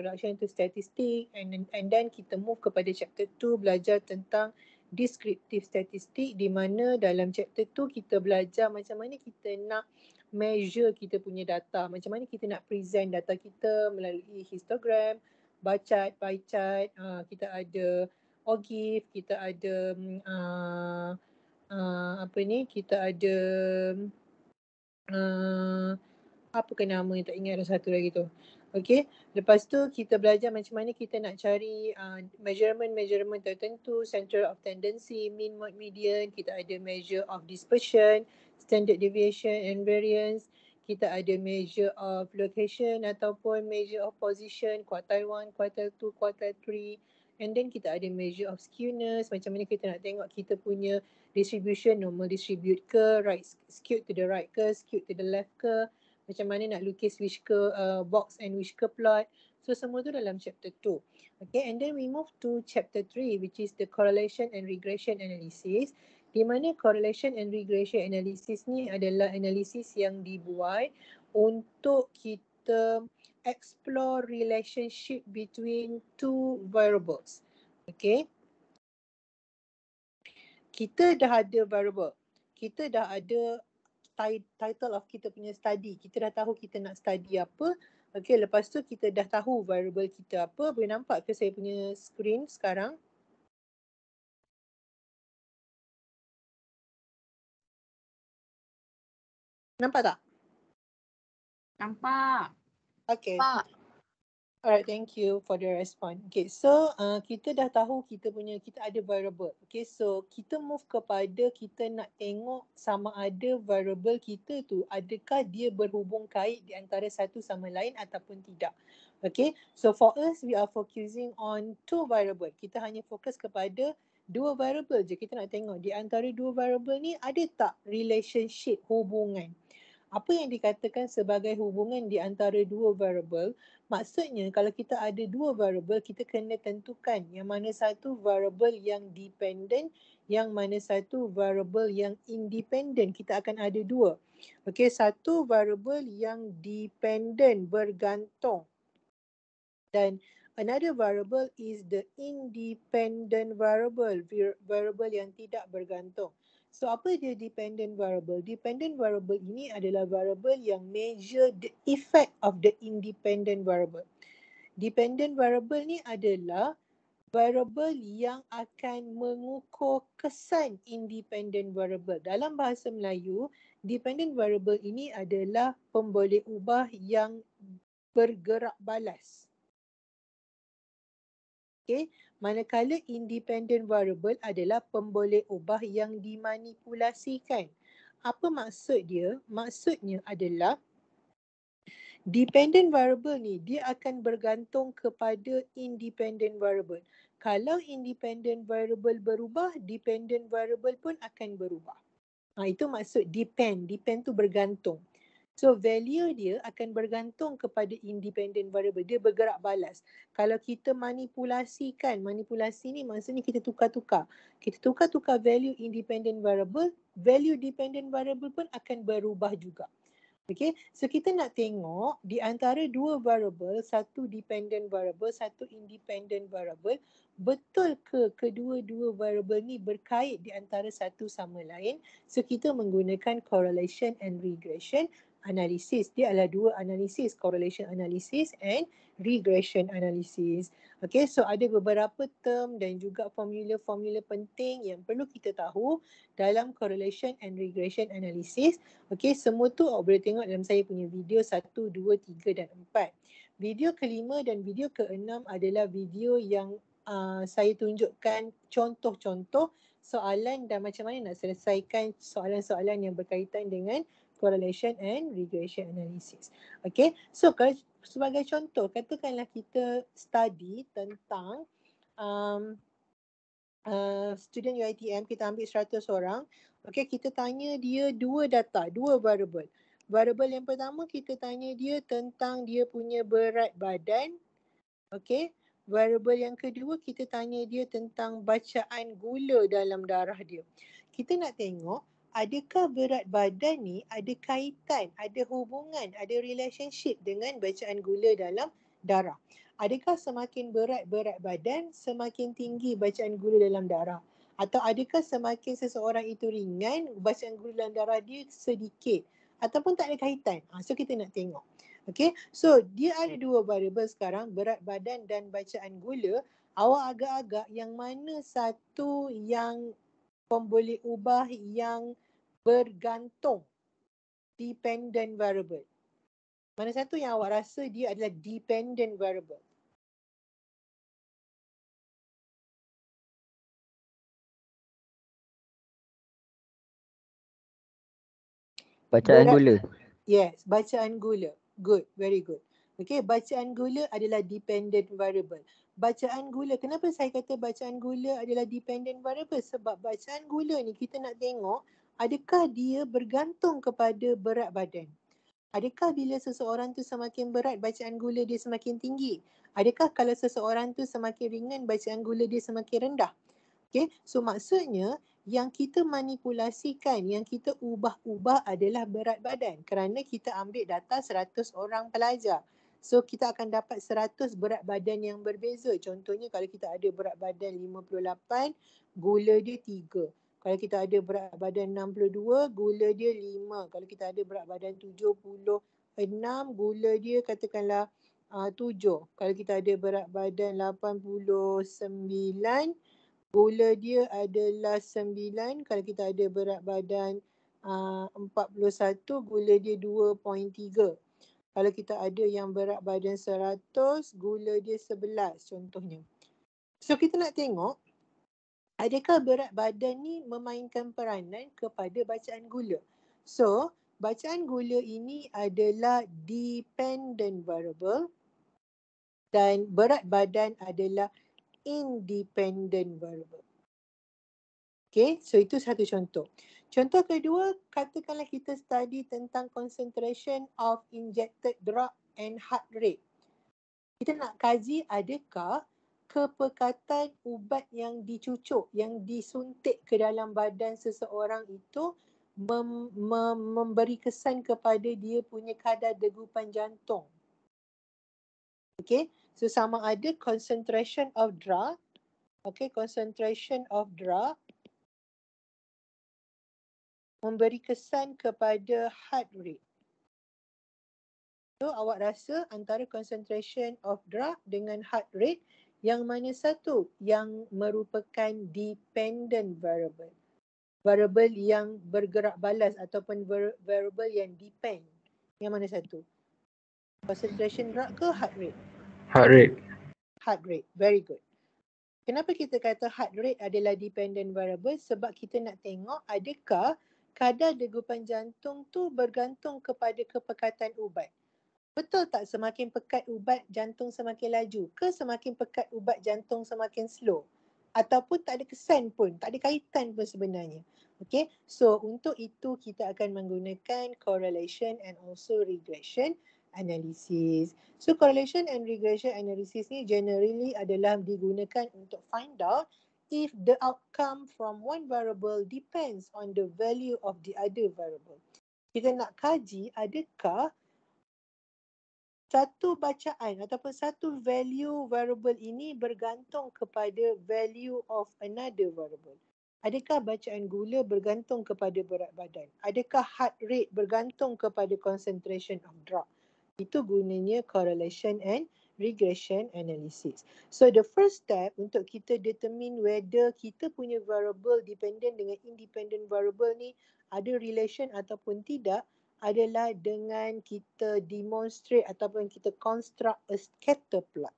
introduction to statistic, and then kita move kepada chapter 2 belajar tentang descriptive statistic, di mana dalam chapter 2 kita belajar macam mana kita nak measure kita punya data, macam mana kita nak present data kita melalui histogram, bar chart, pie chart, kita ada OGIF, kita ada kita ada apa ke nama yang tak ingat, ada satu lagi tu. Okay, lepas tu kita belajar macam mana kita nak cari measurement tertentu, center of tendency, mean, mode, median. Kita ada measure of dispersion, standard deviation and variance. Kita ada measure of location ataupun measure of position, quartile 1, quartile 2, quartile 3. And then kita ada measure of skewness, macam mana kita nak tengok kita punya distribution normal distribute ke, right skewed to the right ke, skewed to the left ke, macam mana nak lukis Whisker box and Whisker plot. So semua tu dalam chapter 2. Okay, and then we move to chapter 3, which is the correlation and regression analysis. Di mana correlation and regression analysis ni adalah analisis yang dibuat untuk kita explore relationship between two variables. Okay, kita dah ada variable, kita dah ada title of kita punya study, kita dah tahu kita nak study apa. Okay, lepas tu kita dah tahu variable kita apa. Boleh nampak ke saya punya screen sekarang? Nampak tak? Nampak. Okay. Nampak. Alright, thank you for the response. Okay, so kita dah tahu kita ada variable. Okay, so kita move kepada kita nak tengok sama ada variable kita tu adakah dia berhubung kait di antara satu sama lain ataupun tidak. Okay, so for us we are focusing on two variable. Kita hanya fokus kepada dua variable je. Kita nak tengok di antara dua variable ni ada tak relationship, hubungan. Apa yang dikatakan sebagai hubungan di antara dua variable, maksudnya kalau kita ada dua variable, kita kena tentukan yang mana satu variable yang dependent, yang mana satu variable yang independent. Kita akan ada dua. Okey, satu variable yang dependent, bergantung. Dan another variable is the independent variable, variable yang tidak bergantung. So apa dia dependent variable? Dependent variable ini adalah variable yang measure the effect of the independent variable. Dependent variable ni adalah variable yang akan mengukur kesan independent variable. Dalam bahasa Melayu, dependent variable ini adalah pemboleh ubah yang bergerak balas. Okay, manakala independent variable adalah pemboleh ubah yang dimanipulasikan. Apa maksud dia? Maksudnya adalah dependent variable ni dia akan bergantung kepada independent variable. Kalau independent variable berubah, dependent variable pun akan berubah. Itu maksud depend. Depend tu bergantung. So value dia akan bergantung kepada independent variable. Dia bergerak balas. Kalau kita manipulasikan, manipulasi ni maksudnya kita tukar-tukar. Kita tukar-tukar value independent variable, value dependent variable pun akan berubah juga. Okay, so kita nak tengok di antara dua variable, satu dependent variable, satu independent variable, betul ke kedua-dua variable ni berkait di antara satu sama lain. So kita menggunakan correlation and regression analysis. Dia adalah dua analisis, correlation analysis and regression analysis. Okay, so ada beberapa term dan juga formula-formula penting yang perlu kita tahu dalam correlation and regression analysis. Okay, semua tu boleh tengok dalam saya punya video 1, 2, 3 dan 4. Video kelima dan video keenam adalah video yang saya tunjukkan contoh-contoh soalan dan macam mana nak selesaikan soalan-soalan yang berkaitan dengan correlation and regression analysis. Okay, so kalau sebagai contoh, katakanlah kita study tentang student UiTM, kita ambil 100 orang. Okay, kita tanya dia dua data, dua variable. Variable yang pertama kita tanya dia tentang dia punya berat badan. Okay, variable yang kedua kita tanya dia tentang bacaan gula dalam darah dia. Kita nak tengok adakah berat badan ni ada kaitan, ada hubungan, ada relationship dengan bacaan gula dalam darah. Adakah semakin berat badan, semakin tinggi bacaan gula dalam darah? Atau adakah semakin seseorang itu ringan, bacaan gula dalam darah dia sedikit? Ataupun tak ada kaitan? So kita nak tengok. Okay, so dia ada dua variable sekarang, berat badan dan bacaan gula. Awak agak-agak yang mana satu yang boleh ubah yang bergantung, dependent variable? Mana satu yang awak rasa dia adalah dependent variable? Bacaan gula. Yes, bacaan gula. Good, very good. Okay, bacaan gula adalah dependent variable. Bacaan gula, kenapa saya kata bacaan gula adalah dependent variable? Sebab bacaan gula ni kita nak tengok adakah dia bergantung kepada berat badan. Adakah bila seseorang tu semakin berat, bacaan gula dia semakin tinggi? Adakah kalau seseorang tu semakin ringan, bacaan gula dia semakin rendah? Okay, so maksudnya yang kita manipulasikan, yang kita ubah-ubah adalah berat badan kerana kita ambil data 100 orang pelajar. So kita akan dapat 100 berat badan yang berbeza. Contohnya kalau kita ada berat badan 58, gula dia 3. Kalau kita ada berat badan 62, gula dia 5. Kalau kita ada berat badan 76, gula dia katakanlah 7. Kalau kita ada berat badan 89, gula dia adalah 9. Kalau kita ada berat badan 41, gula dia 2.3. Kalau kita ada yang berat badan 100, gula dia 11 contohnya. So kita nak tengok adakah berat badan ni memainkan peranan kepada bacaan gula. So bacaan gula ini adalah dependent variable dan berat badan adalah independent variable. Okay, so itu satu contoh. Contoh kedua, katakanlah kita study tentang concentration of injected drug and heart rate. Kita nak kaji adakah kepekatan ubat yang dicucuk, yang disuntik ke dalam badan seseorang itu memberi kesan kepada dia punya kadar degupan jantung. Okay, so sama ada concentration of drug, concentration of drug memberi kesan kepada heart rate. So awak rasa antara concentration of drug dengan heart rate, yang mana satu yang merupakan dependent variable? Variable yang bergerak balas ataupun variable yang depend. Yang mana satu? Concentration drug ke heart rate? Heart rate. Heart rate, very good. Kenapa kita kata heart rate adalah dependent variable? Sebab kita nak tengok adakah kadar degupan jantung tu bergantung kepada kepekatan ubat. Betul tak semakin pekat ubat, jantung semakin laju? Ke semakin pekat ubat, jantung semakin slow? Ataupun tak ada kesan pun, tak ada kaitan pun sebenarnya. Okay, so untuk itu kita akan menggunakan correlation and also regression analysis. So correlation and regression analysis ni generally adalah digunakan untuk find out if the outcome from one variable depends on the value of the other variable. Kita nak kaji adakah satu bacaan ataupun satu value variable ini bergantung kepada value of another variable. Adakah bacaan gula bergantung kepada berat badan? Adakah heart rate bergantung kepada concentration of drug? Itu gunanya correlation and regression analysis. So the first step untuk kita determine whether kita punya variable dependent dengan independent variable ni ada relation ataupun tidak adalah dengan kita demonstrate ataupun kita construct a scatter plot.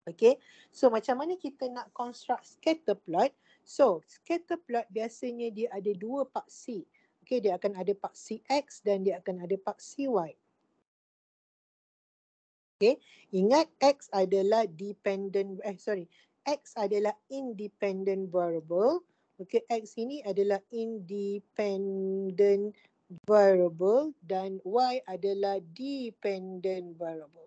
Okay, so macam mana kita nak construct scatter plot? So scatter plot biasanya dia ada dua paksi. Okay, dia akan ada paksi X dan dia akan ada paksi Y. Okay, ingat X adalah X adalah independent variable. Okay, X ini adalah independent variable dan Y adalah dependent variable.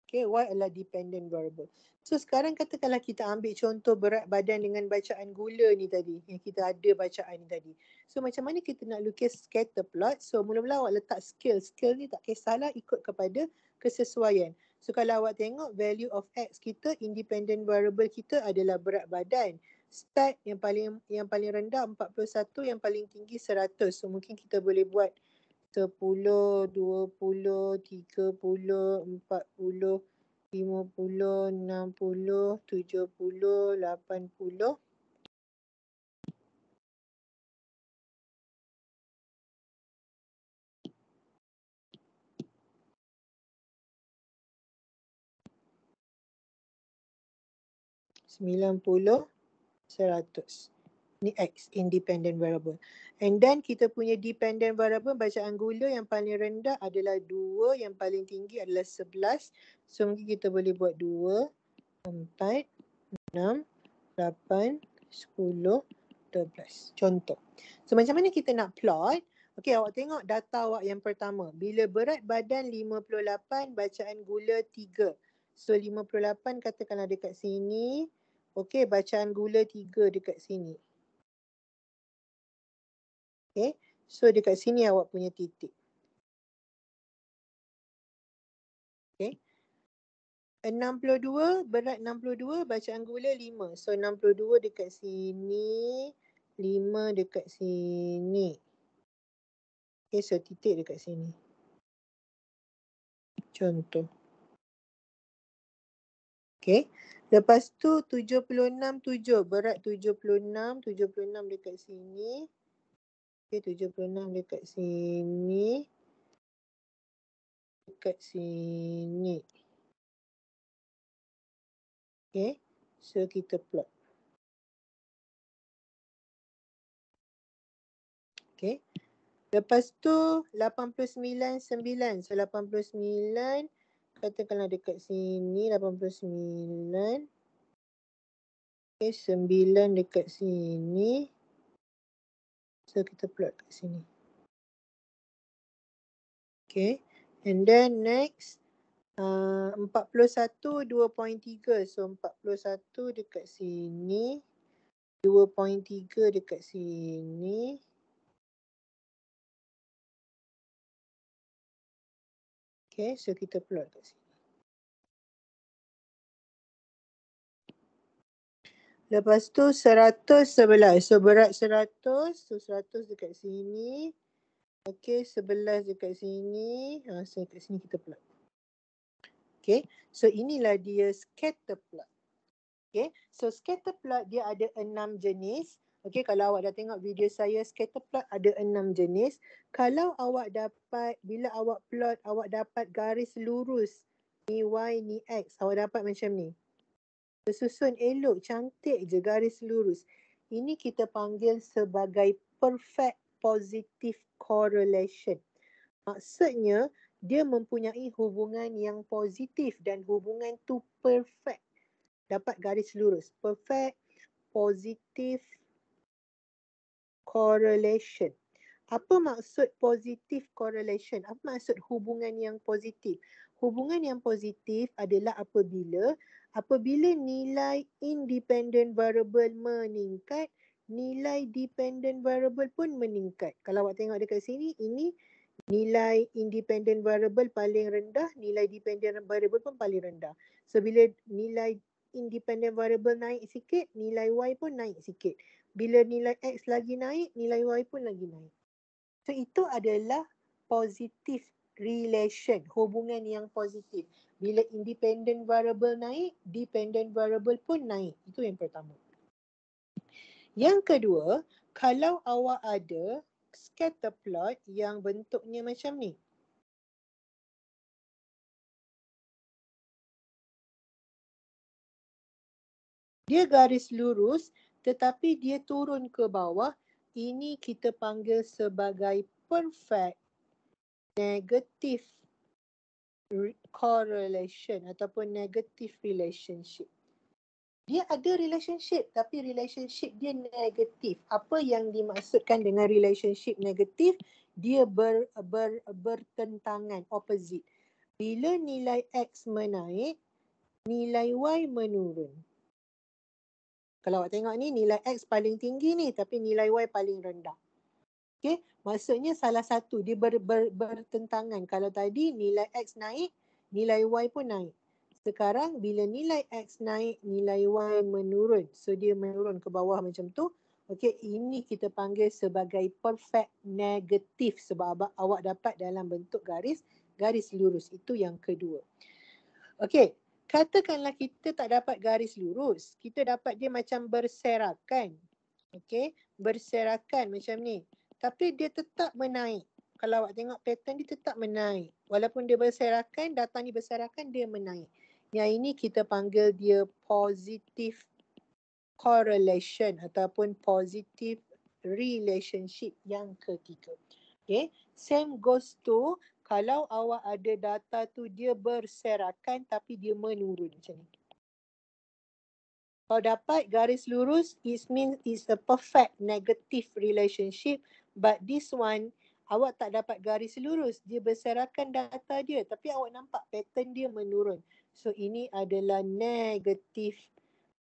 Okay, Y adalah dependent variable. So sekarang katakanlah kita ambil contoh berat badan dengan bacaan gula ni tadi. Yang kita ada bacaan ni tadi. So macam mana kita nak lukis scatter plot? So mula-mula awak letak scale. Scale ni tak kisahlah ikut kepada kesesuaian. So kalau awak tengok value of X kita, independent variable kita adalah berat badan. Start yang paling rendah 41, yang paling tinggi 100. So mungkin kita boleh buat 10, 20, 30, 40, 50, 60, 70, 80. $90, 100. Ni X, independent variable. And then kita punya dependent variable bacaan gula yang paling rendah adalah 2, yang paling tinggi adalah 11. So mungkin kita boleh buat 2, 4, 6, 8, 10, 12. Contoh. So macam mana kita nak plot? Okey, awak tengok data awak yang pertama. Bila berat badan 58, bacaan gula 3. So 58 katakanlah dekat sini. Okey, bacaan gula 3 dekat sini. Okay, so dekat sini awak punya titik. Okay, 62, berat 62, bacaan gula 5. So 62 dekat sini, 5 dekat sini. Okay, so titik dekat sini. Contoh. Okay, lepas tu 76, 7, berat 76, 76 dekat sini. Okay, 76 dekat sini. Dekat sini. Okay, so kita plot. Okay, lepas tu 89, 9. So 89, katakanlah dekat sini 89. Okay, 9 dekat sini. So kita plot kat sini. Okay, and then next 41, 2.3. So 41 dekat sini, 2.3 dekat sini. Okay, so kita plot kat sini. Lepas tu 111. So berat 100. So 100 dekat sini. Okay, 11 dekat sini. So dekat sini kita plot. Okay, so inilah dia scatter plot. Okay, so scatter plot dia ada 6 jenis. Okay, kalau awak dah tengok video saya, scatter plot ada 6 jenis. Kalau awak dapat, bila awak plot, awak dapat garis lurus. Ni Y, ni X. Awak dapat macam ni. Tersusun elok, cantik je garis lurus. Ini kita panggil sebagai perfect positive correlation. Maksudnya, dia mempunyai hubungan yang positif dan hubungan tu perfect. Dapat garis lurus. Perfect positive correlation. Apa maksud positive correlation? Apa maksud hubungan yang positif? Hubungan yang positif adalah apabila nilai independent variable meningkat, nilai dependent variable pun meningkat. Kalau awak tengok dekat sini, ini nilai independent variable paling rendah, nilai dependent variable pun paling rendah. So bila nilai independent variable naik sikit, nilai Y pun naik sikit. Bila nilai X lagi naik, nilai Y pun lagi naik. So itu adalah positive relation, hubungan yang positif. Bila independent variable naik, dependent variable pun naik. Itu yang pertama. Yang kedua, kalau awak ada scatter plot yang bentuknya macam ni. Dia garis lurus tetapi dia turun ke bawah. Ini kita panggil sebagai perfect negative correlation ataupun negative relationship. Dia ada relationship tapi relationship dia negatif. Apa yang dimaksudkan dengan relationship negatif? Dia bertentangan, opposite. Bila nilai X menaik, nilai Y menurun. Kalau awak tengok ni, nilai X paling tinggi ni tapi nilai Y paling rendah. Okey, maksudnya salah satu dia bertentangan. Kalau tadi nilai X naik, nilai Y pun naik. Sekarang bila nilai X naik, nilai Y menurun. So dia menurun ke bawah macam tu. Okey, ini kita panggil sebagai perfect negatif sebab awak dapat dalam bentuk garis lurus. Itu yang kedua. Okey, katakanlah kita tak dapat garis lurus. Kita dapat dia macam berserakan. Okey, berserakan macam ni. Tapi dia tetap menaik. Kalau awak tengok pattern dia tetap menaik. Walaupun dia berserakan, data ni berserakan, dia menaik. Yang ini kita panggil dia positive correlation ataupun positive relationship yang ketiga. Okay, same goes to kalau awak ada data tu dia berserakan tapi dia menurun macam ni. Kalau dapat garis lurus, it means it's a perfect negative relationship. But this one, awak tak dapat garis lurus. Dia berserakan data dia. Tapi awak nampak pattern dia menurun. So, ini adalah negative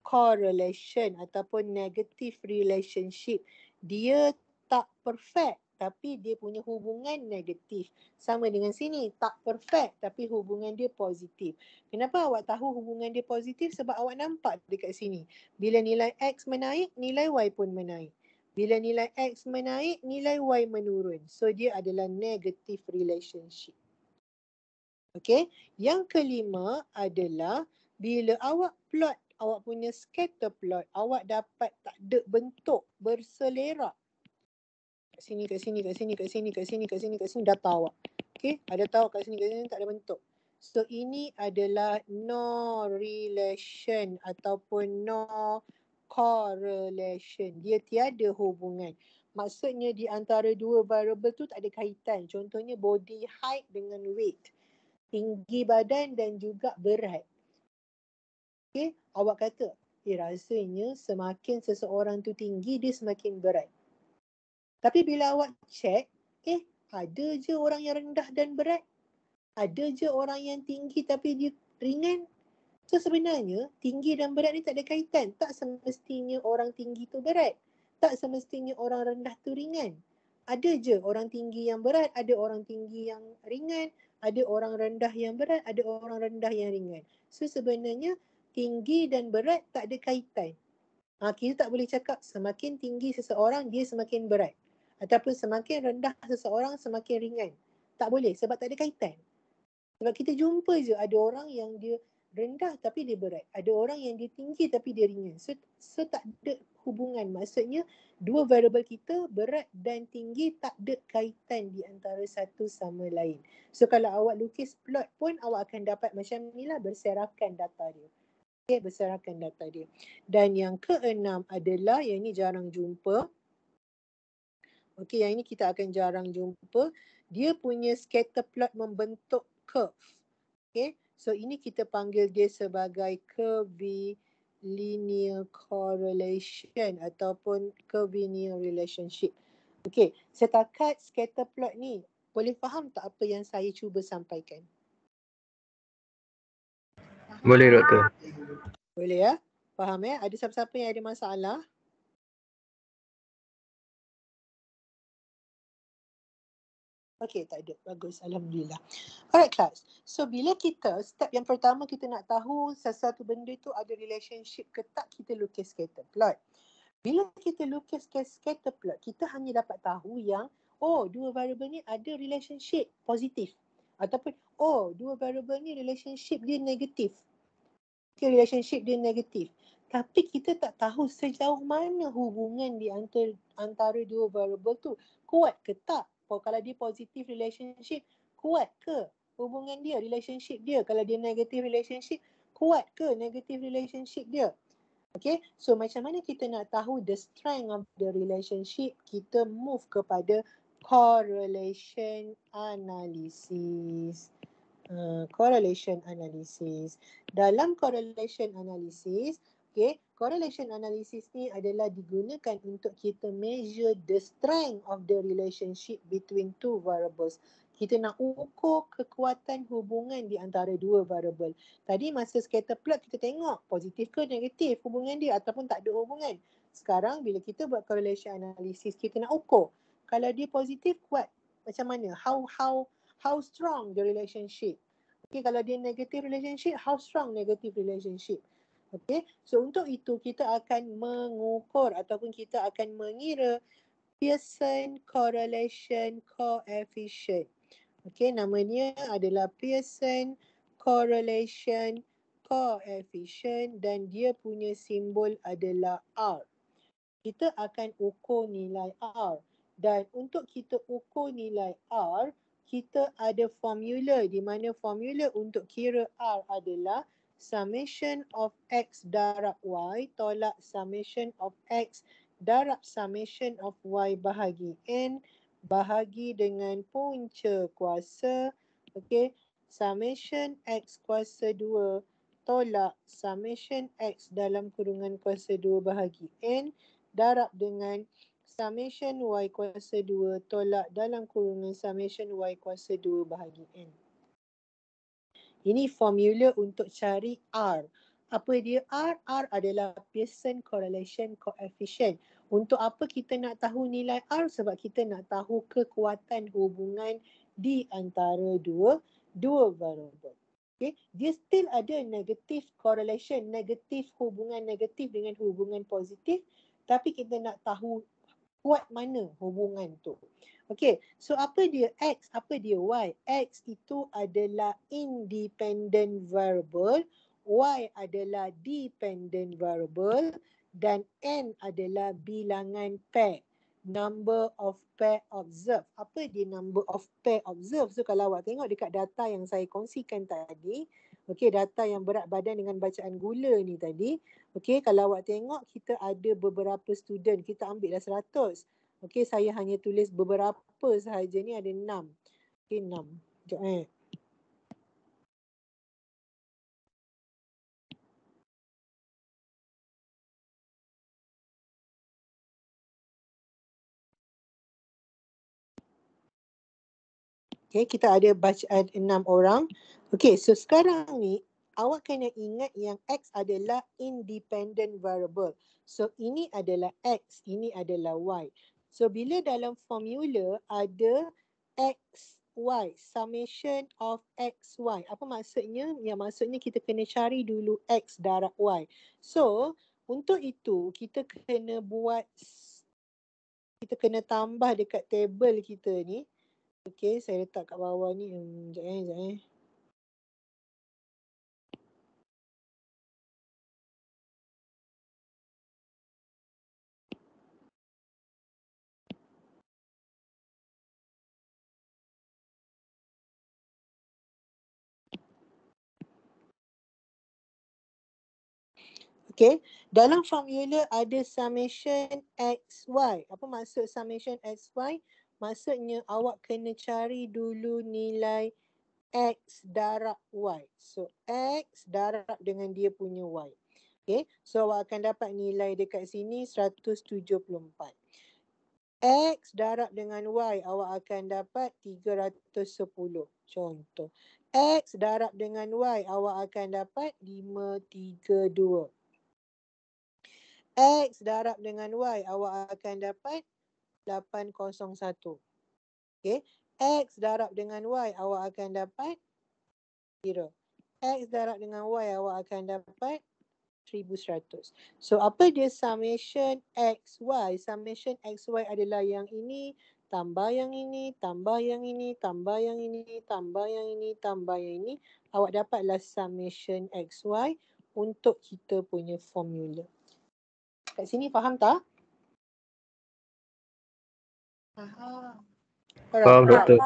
correlation ataupun negative relationship. Dia tak perfect tapi dia punya hubungan negatif. Sama dengan sini, tak perfect tapi hubungan dia positif. Kenapa awak tahu hubungan dia positif? Sebab awak nampak dekat sini. Bila nilai X menaik, nilai Y pun menaik. Bila nilai X menaik, nilai Y menurun. So dia adalah negative relationship. Okay, yang kelima adalah bila awak plot awak punya scatter plot, awak dapat tak ada bentuk berselerak. Kat sini, kat sini, kat sini, kat sini, kat sini, kat sini, kat sini data awak. Okay, ada tahu kat sini, tak ada bentuk. So ini adalah no relation ataupun no correlation. Dia tiada hubungan. Maksudnya di antara dua variable tu tak ada kaitan. Contohnya body height dengan weight. Tinggi badan dan juga berat. Okay, awak kata, rasanya semakin seseorang tu tinggi, dia semakin berat. Tapi bila awak check, ada je orang yang rendah dan berat. Ada je orang yang tinggi tapi dia ringan. So sebenarnya tinggi dan berat ni tak ada kaitan. Tak semestinya orang tinggi tu berat. Tak semestinya orang rendah tu ringan. Ada je orang tinggi yang berat, ada orang tinggi yang ringan, ada orang rendah yang berat, ada orang rendah yang ringan. So sebenarnya tinggi dan berat tak ada kaitan. Kita tak boleh cakap semakin tinggi seseorang dia semakin berat. Ataupun semakin rendah seseorang semakin ringan. Tak boleh sebab tak ada kaitan. Sebab kita jumpa je ada orang yang dia rendah tapi dia berat. Ada orang yang dia tinggi tapi dia ringan. So tak ada hubungan. Maksudnya dua variable kita berat dan tinggi tak ada kaitan di antara satu sama lain. So kalau awak lukis plot pun awak akan dapat macam ni lah berserakan data dia. Okay, berserakan data dia. Dan yang keenam adalah yang ini jarang jumpa. Okey, yang ini kita akan jarang jumpa. Dia punya scatter plot membentuk curve. Okey, so ini kita panggil dia sebagai curvilinear correlation ataupun curvilinear relationship. Okey, setakat scatter plot ni, boleh faham tak apa yang saya cuba sampaikan? Boleh, Doktor. Boleh ya? Faham ya? Ada siapa-siapa yang ada masalah? Okay, tak ada. Bagus. Alhamdulillah. Alright, class. So, bila kita, step yang pertama kita nak tahu sesuatu benda tu ada relationship ke tak, kita lukis scatter plot. Bila kita lukis scatter plot, kita hanya dapat tahu yang, dua variable ni ada relationship positif. Ataupun, dua variable ni relationship dia negatif. Okay, relationship dia negatif. Tapi kita tak tahu sejauh mana hubungan di antara dua variable tu. Kuat ke tak? Kalau dia positive relationship, kuat ke hubungan dia, relationship dia? Kalau dia negative relationship, kuat ke negative relationship dia? Okay, so macam mana kita nak tahu the strength of the relationship? Kita move kepada correlation analysis. Correlation analysis. Dalam correlation analysis, correlation analysis ni adalah digunakan untuk kita measure the strength of the relationship between two variables. Kita nak ukur kekuatan hubungan di antara dua variabel. Tadi masa scatter plot kita tengok positif ke negatif hubungan dia ataupun tak ada hubungan. Sekarang bila kita buat correlation analysis, kita nak ukur. Kalau dia positif, kuat. Macam mana? How strong the relationship? Okay, kalau dia negative relationship, how strong negative relationship? Okay, so untuk itu kita akan mengukur ataupun kita akan mengira Pearson correlation coefficient. Okay, namanya adalah Pearson correlation coefficient dan dia punya simbol adalah R. Kita akan ukur nilai R. Dan untuk kita ukur nilai R, kita ada formula di mana formula untuk kira R adalah summation of X darab Y tolak summation of X darab summation of Y bahagi N bahagi dengan punca kuasa, okay, summation X kuasa 2 tolak summation X dalam kurungan kuasa 2 bahagi N darab dengan summation Y kuasa 2 tolak dalam kurungan summation Y kuasa 2 bahagi N. Ini formula untuk cari R. Apa dia R? R adalah Pearson correlation coefficient. Untuk apa kita nak tahu nilai R? Sebab kita nak tahu kekuatan hubungan di antara dua variabel. Okay. Dia still ada negative correlation, negatif hubungan negatif dengan hubungan positif. Tapi kita nak tahu kuat mana hubungan tu. Okay, so apa dia X, apa dia Y? X itu adalah independent variable, Y adalah dependent variable dan N adalah bilangan pair. Number of pair observed. Apa dia number of pair observed? So kalau awak tengok dekat data yang saya kongsikan tadi, okay, data yang berat badan dengan bacaan gula ni tadi, okay, kalau awak tengok kita ada beberapa student, kita ambil dah 100. Okay, saya hanya tulis beberapa sahaja ni ada 6. Okay, 6. Sekejap Okay, kita ada bacaan 6 orang. Okay, so sekarang ni awak kena ingat yang X adalah independent variable. So ini adalah X, ini adalah Y. So bila dalam formula ada X, Y, summation of X, Y. Apa maksudnya? Ya, maksudnya kita kena cari dulu X darab Y. So untuk itu kita kena buat, kita kena tambah dekat table kita ni. Okay, saya letak kat bawah ni. Sekejap. Okay, dalam formula ada summation XY. Apa maksud summation XY? Maksudnya awak kena cari dulu nilai X darab Y. So, X darab dengan dia punya Y. Okay, so awak akan dapat nilai dekat sini 174. X darab dengan Y, awak akan dapat 310. Contoh. X darab dengan Y, awak akan dapat 532. X darab dengan Y, awak akan dapat 801. Okay. X darab dengan Y, awak akan dapat 0. X darab dengan Y, awak akan dapat 1100. So, apa dia summation XY? Summation XY adalah yang ini, tambah yang ini, tambah yang ini, tambah yang ini, tambah yang ini, tambah yang ini. Awak dapatlah summation XY untuk kita punya formula. Kat sini faham tak? Faham, Doktor.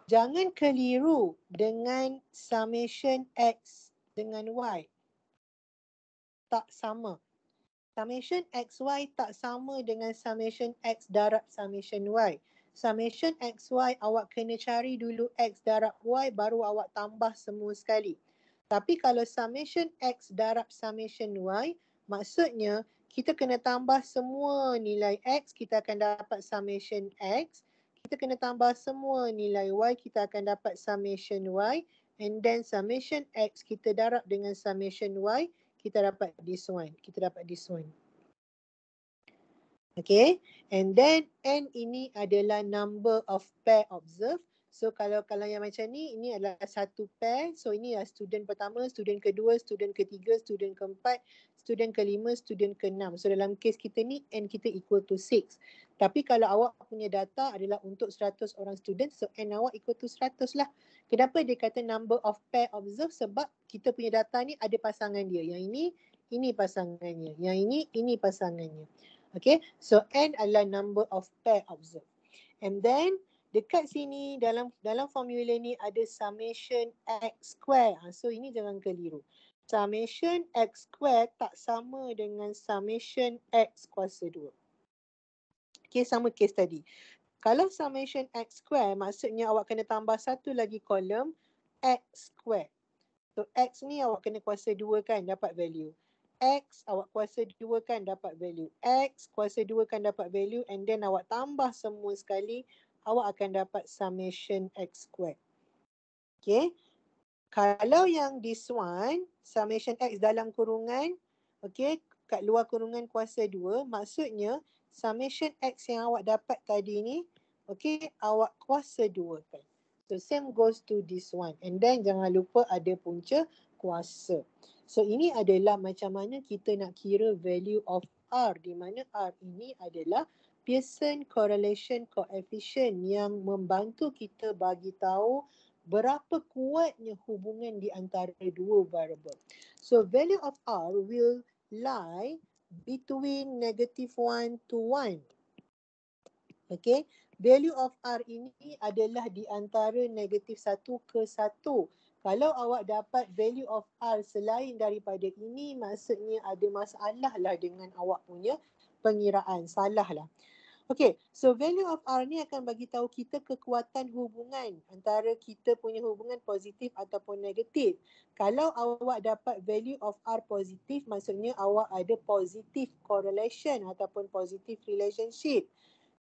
Jangan keliru dengan summation X dengan Y. Tak sama. Summation XY tak sama dengan summation X darab summation Y. Summation XY awak kena cari dulu X darab Y baru awak tambah semua sekali. Tapi kalau summation X darab summation Y, maksudnya kita kena tambah semua nilai X, kita akan dapat summation X. kita kena tambah semua nilai Y, kita akan dapat summation Y. And then summation X kita darab dengan summation Y, kita dapat this one. Okay, and then N ini adalah number of pair observed. So kalau yang macam ni, ini adalah satu pair. So ini adalah student pertama, student kedua, student ketiga, student keempat, student kelima, student keenam. So dalam kes kita ni, N kita equal to 6. Tapi kalau awak punya data adalah untuk 100 orang student, so N awak equal to 100 lah. Kenapa dia kata number of pair observed? Sebab kita punya data ni ada pasangan dia. Yang ini pasangannya. Yang ini pasangannya. Okay, so N adalah number of pair observed. And then dekat sini dalam formula ni ada summation X square. So ini jangan keliru. Summation X square tak sama dengan summation X kuasa 2. Okay, sama case tadi. Kalau summation X square, maksudnya awak kena tambah satu lagi kolom X square. So X ni awak kena kuasa 2 kan, dapat value. X awak kuasa 2 kan, dapat value. X kuasa 2 kan, dapat value. And then awak tambah semua sekali, awak akan dapat summation X square. Okay. Kalau yang this one, summation X dalam kurungan, okay, kat luar kurungan kuasa 2, maksudnya summation X yang awak dapat tadi ni, okay, awak kuasa 2 kan. So same goes to this one. And then jangan lupa ada punca kuasa. So ini adalah macam mana kita nak kira value of R, di mana R ini adalah Pearson correlation coefficient yang membantu kita bagi tahu berapa kuatnya hubungan di antara dua variable. So value of R will lie between -1 to 1. Okay, value of R ini adalah di antara -1 ke 1. Kalau awak dapat value of R selain daripada ini, maksudnya ada masalah lah dengan awak punya pengiraan. Salah lah. Okay, so value of R ni akan bagi tahu kita kekuatan hubungan antara kita punya hubungan positif ataupun negatif. Kalau awak dapat value of R positif, maksudnya awak ada positive correlation ataupun positive relationship.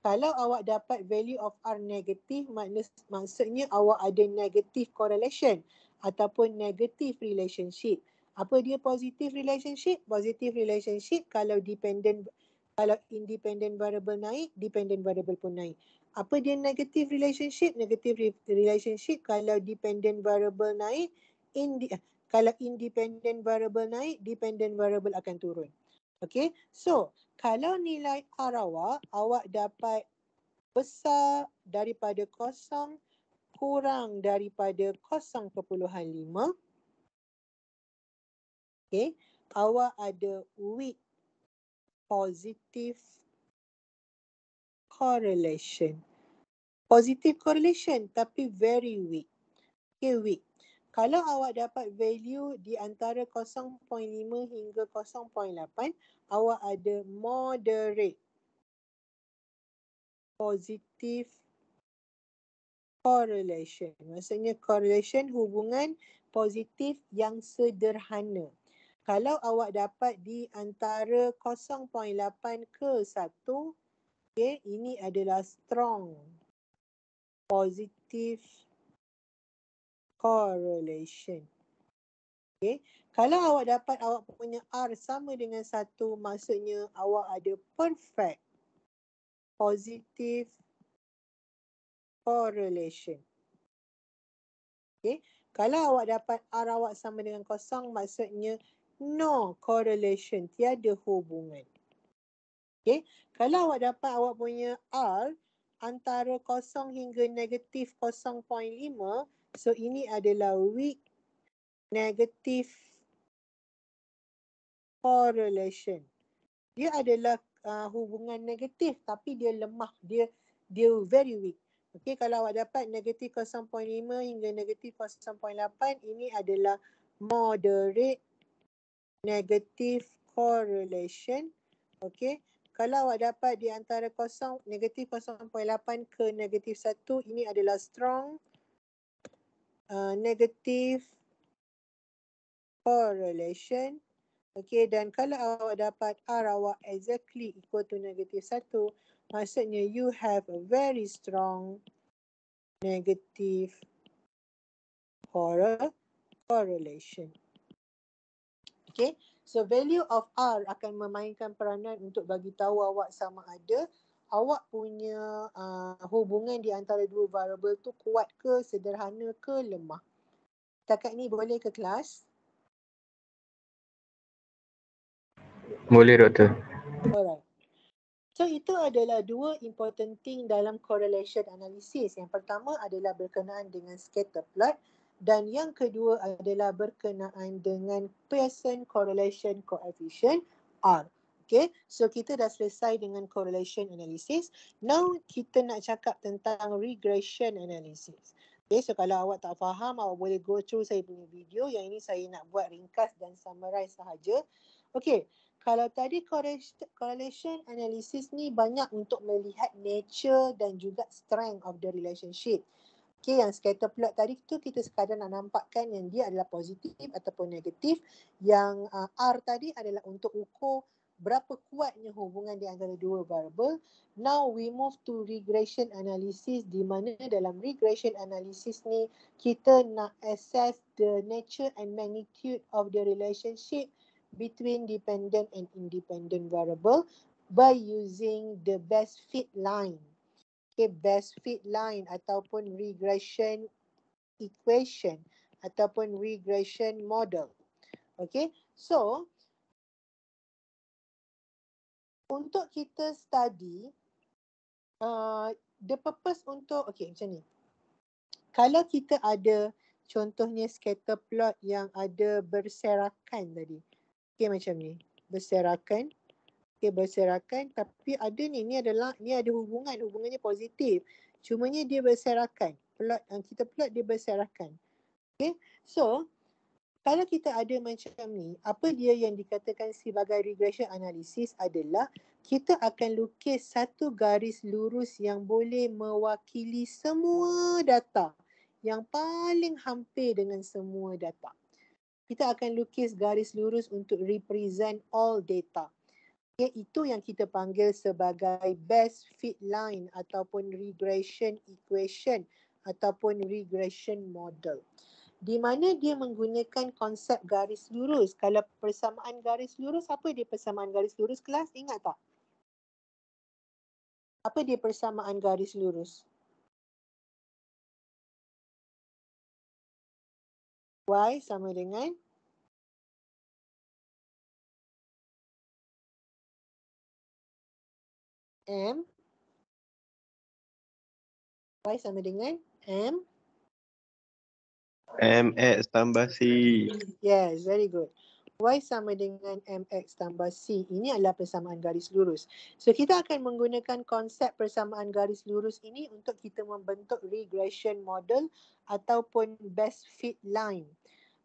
Kalau awak dapat value of R negatif, maksudnya awak ada negative correlation ataupun negative relationship. Apa dia positive relationship? Positive relationship kalau independent variable naik, dependent variable pun naik. Apa dia negative relationship? Negative relationship kalau dependent variable naik, kalau independent variable naik, dependent variable akan turun. Okay, so kalau nilai R awak dapat besar daripada 0 kurang daripada 0.5, okay, awak ada weak positive correlation. Positive correlation tapi very weak. Okay, weak. Kalau awak dapat value di antara 0.5 hingga 0.8, awak ada moderate positive correlation. Maksudnya correlation hubungan positif yang sederhana. Kalau awak dapat di antara 0.8 ke 1, okay, ini adalah strong positive correlation. Okay. Kalau awak dapat awak punya R sama dengan 1, maksudnya awak ada perfect positive correlation. Okay. Kalau awak dapat R awak sama dengan 0, maksudnya no correlation, tiada hubungan. Okay. Kalau awak dapat awak punya R antara 0 hingga negatif 0.5, so ini adalah weak negative correlation. Dia adalah hubungan negatif tapi dia lemah, dia very weak. Okay, kalau awak dapat negatif 0.5 hingga negatif 0.8, ini adalah moderate negative correlation. Okay, kalau awak dapat di antara negatif 0.8 ke negatif 1, ini adalah strong negative correlation. Okay, dan kalau awak dapat R awak exactly equal to negatif 1, Maksudnya you have a very strong negative correlation. Okay, so value of R akan memainkan peranan untuk bagi tahu awak sama ada awak punya hubungan di antara dua variable tu kuat ke, sederhana ke, lemah. Setakat ni boleh ke kelas? Boleh doktor. Alright. So itu adalah dua important thing dalam correlation analysis. Yang pertama adalah berkenaan dengan scatter plot dan yang kedua adalah berkenaan dengan Pearson correlation coefficient R. Okay, so kita dah selesai dengan correlation analysis. Now kita nak cakap tentang regression analysis. Okay, so kalau awak tak faham, awak boleh go through saya punya video. Yang ini saya nak buat ringkas dan summarize sahaja. Okay, kalau tadi correlation analysis ni banyak untuk melihat nature dan juga strength of the relationship. Okay, yang scatter plot tadi tu kita sekadar nak nampakkan yang dia adalah positif ataupun negatif. Yang R tadi adalah untuk ukur berapa kuatnya hubungan di antara dua variable. Now we move to regression analysis, di mana dalam regression analysis ni kita nak assess the nature and magnitude of the relationship between dependent and independent variable by using the best fit line. Okay, best fit line ataupun regression equation ataupun regression model. Okay, so untuk kita study the purpose untuk, okay macam ni. Kalau kita ada contohnya scatter plot yang ada berserakan tadi. Okay, macam ni. Berserakan. Okay, berserakan. Tapi ada ni ada hubungannya positif. Cumanya dia berserakan. Kita plot dia berserakan. Okay, so kalau kita ada macam ni, apa dia yang dikatakan sebagai regression analysis adalah kita akan lukis satu garis lurus yang boleh mewakili semua data. Yang paling hampir dengan semua data. Kita akan lukis garis lurus untuk represent all data. Okay, itu yang kita panggil sebagai best fit line ataupun regression equation ataupun regression model. Di mana dia menggunakan konsep garis lurus. Kalau persamaan garis lurus, apa dia persamaan garis lurus kelas? Ingat tak? Apa dia persamaan garis lurus? Y sama dengan M. Y sama dengan M. MX tambah C. Yes, very good. Y sama dengan MX tambah C. Ini adalah persamaan garis lurus. So, kita akan menggunakan konsep persamaan garis lurus ini untuk kita membentuk regression model ataupun best fit line.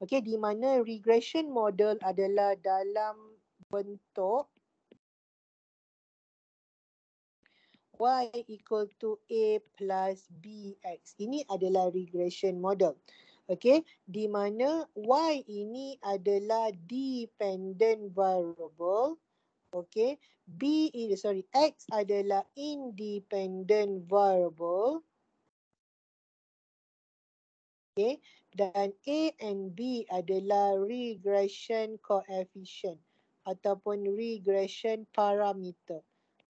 Okay, di mana regression model adalah dalam bentuk Y equal to A plus BX. Ini adalah regression model. Okay, di mana Y ini adalah dependent variable. Okay, X adalah independent variable. Okay, dan A and B adalah regression coefficient ataupun regression parameter.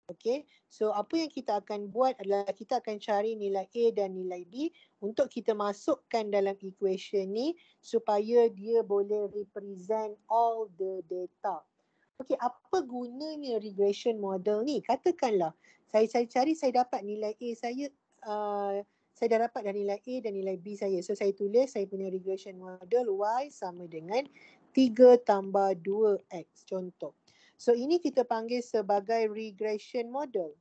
Okay, so apa yang kita akan buat adalah kita akan cari nilai A dan nilai B untuk kita masukkan dalam equation ni supaya dia boleh represent all the data. Okay, apa gunanya regression model ni? Katakanlah saya cari, saya dapat nilai A saya dah dapat dah nilai A dan nilai B saya. So saya tulis saya punya regression model Y sama dengan 3 tambah 2X contoh. So ini kita panggil sebagai regression model.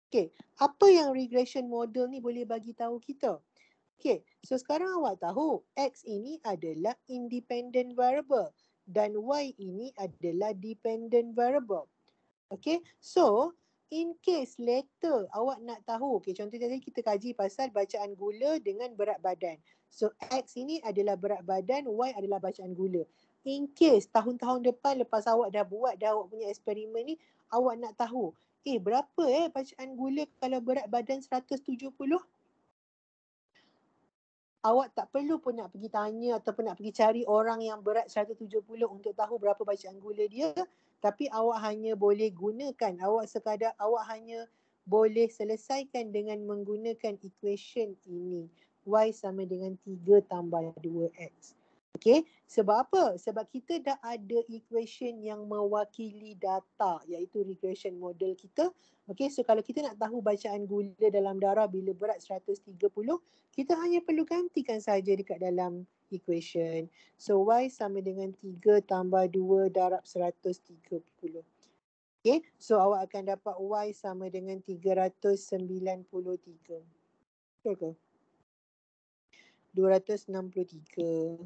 Okay, apa yang regression model ni boleh bagi tahu kita? Okay, so sekarang awak tahu X ini adalah independent variable dan Y ini adalah dependent variable. Okay, so in case later awak nak tahu, okay, contoh tadi kita kaji pasal bacaan gula dengan berat badan. So X ini adalah berat badan, Y adalah bacaan gula. In case tahun-tahun depan lepas awak dah buat awak punya eksperimen ni, awak nak tahu, berapa bacaan gula kalau berat badan 170? Awak tak perlu pun nak pergi tanya ataupun nak pergi cari orang yang berat 170 untuk tahu berapa bacaan gula dia. Tapi awak hanya boleh gunakan, awak hanya boleh selesaikan dengan menggunakan equation ini. Y sama dengan 3 tambah 2X. Okay, sebab apa? Sebab kita dah ada equation yang mewakili data, iaitu regression model kita. Okay, so kalau kita nak tahu bacaan gula dalam darah bila berat 130, kita hanya perlu gantikan saja dekat dalam equation. So Y sama dengan 3 tambah 2 darab 130. Okay, so awak akan dapat Y sama dengan 393. Betul ke? 263.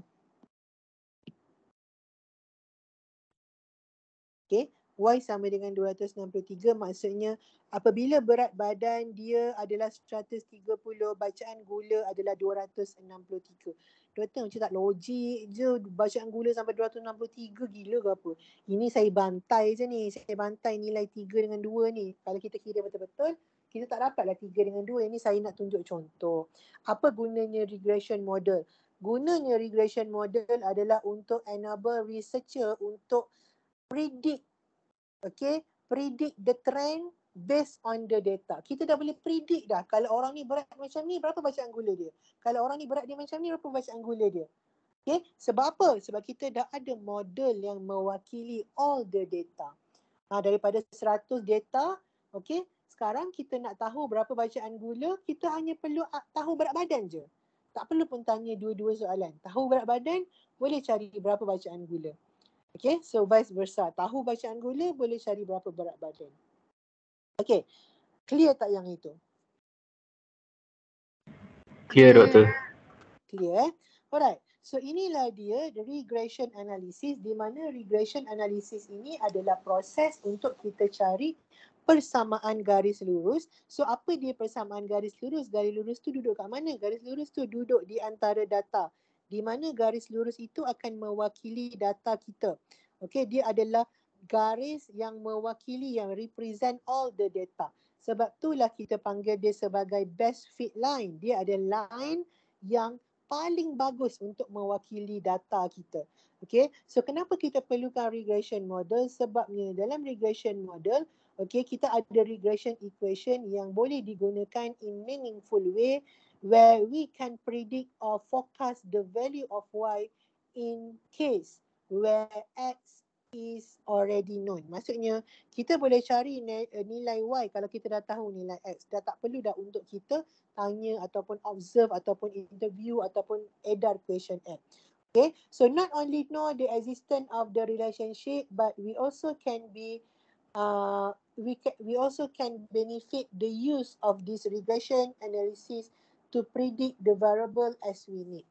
Okay, Y sama dengan 263 maksudnya apabila berat badan dia adalah 130, bacaan gula adalah 263. Doktor macam tak logik je, bacaan gula sampai 263, gila ke apa? Ini saya bantai je ni, saya bantai nilai 3 dengan 2 ni. Kalau kita kira betul-betul, kita tak dapatlah 3 dengan 2. Ini saya nak tunjuk contoh. Apa gunanya regression model? Gunanya regression model adalah untuk enable researcher untuk predict the trend based on the data. Kita dah boleh predict dah, kalau orang ni berat macam ni, berapa bacaan gula dia. Kalau orang ni berat dia macam ni, berapa bacaan gula dia. Okay, sebab apa? Sebab kita dah ada model yang mewakili all the data. Daripada 100 data, okay, sekarang kita nak tahu berapa bacaan gula, kita hanya perlu tahu berat badan je. Tak perlu pun tanya dua-dua soalan. Tahu berat badan, boleh cari berapa bacaan gula. Okay, so vice versa. Tahu bacaan gula, boleh cari berapa berat badan. Okay, clear tak yang itu? Clear, Doktor. Clear. Alright, so inilah dia the regression analysis, di mana regression analysis ini adalah proses untuk kita cari persamaan garis lurus. So apa dia persamaan garis lurus? Garis lurus tu duduk kat mana? Garis lurus tu duduk di antara data, di mana garis lurus itu akan mewakili data kita. Okay, dia adalah garis yang mewakili, yang represent all the data. Sebab itulah kita panggil dia sebagai best fit line. Dia ada line yang paling bagus untuk mewakili data kita. Okay, so kenapa kita perlukan regression model? Sebabnya dalam regression model, okay, kita ada regression equation yang boleh digunakan in meaningful way where we can predict or forecast the value of Y in case where X is already known. Maksudnya kita boleh cari nilai Y kalau kita dah tahu nilai X. Dah tak perlu dah untuk kita tanya ataupun observe ataupun interview ataupun edar question X. Okay, so not only know the existence of the relationship, but we also can be we also can benefit the use of this regression analysis to predict the variable as we need.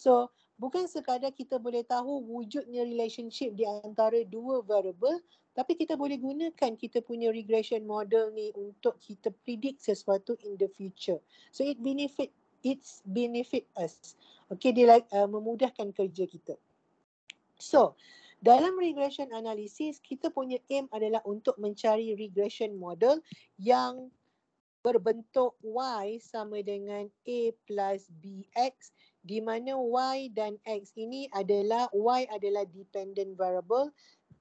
So bukan sekadar kita boleh tahu wujudnya relationship di antara dua variable, tapi kita boleh gunakan kita punya regression model ni untuk kita predict sesuatu in the future. So it benefit us. Okay, dia memudahkan kerja kita. So dalam regression analysis, kita punya aim adalah untuk mencari regression model yang berbentuk Y sama dengan A plus BX, di mana Y dan X ini adalah, Y adalah dependent variable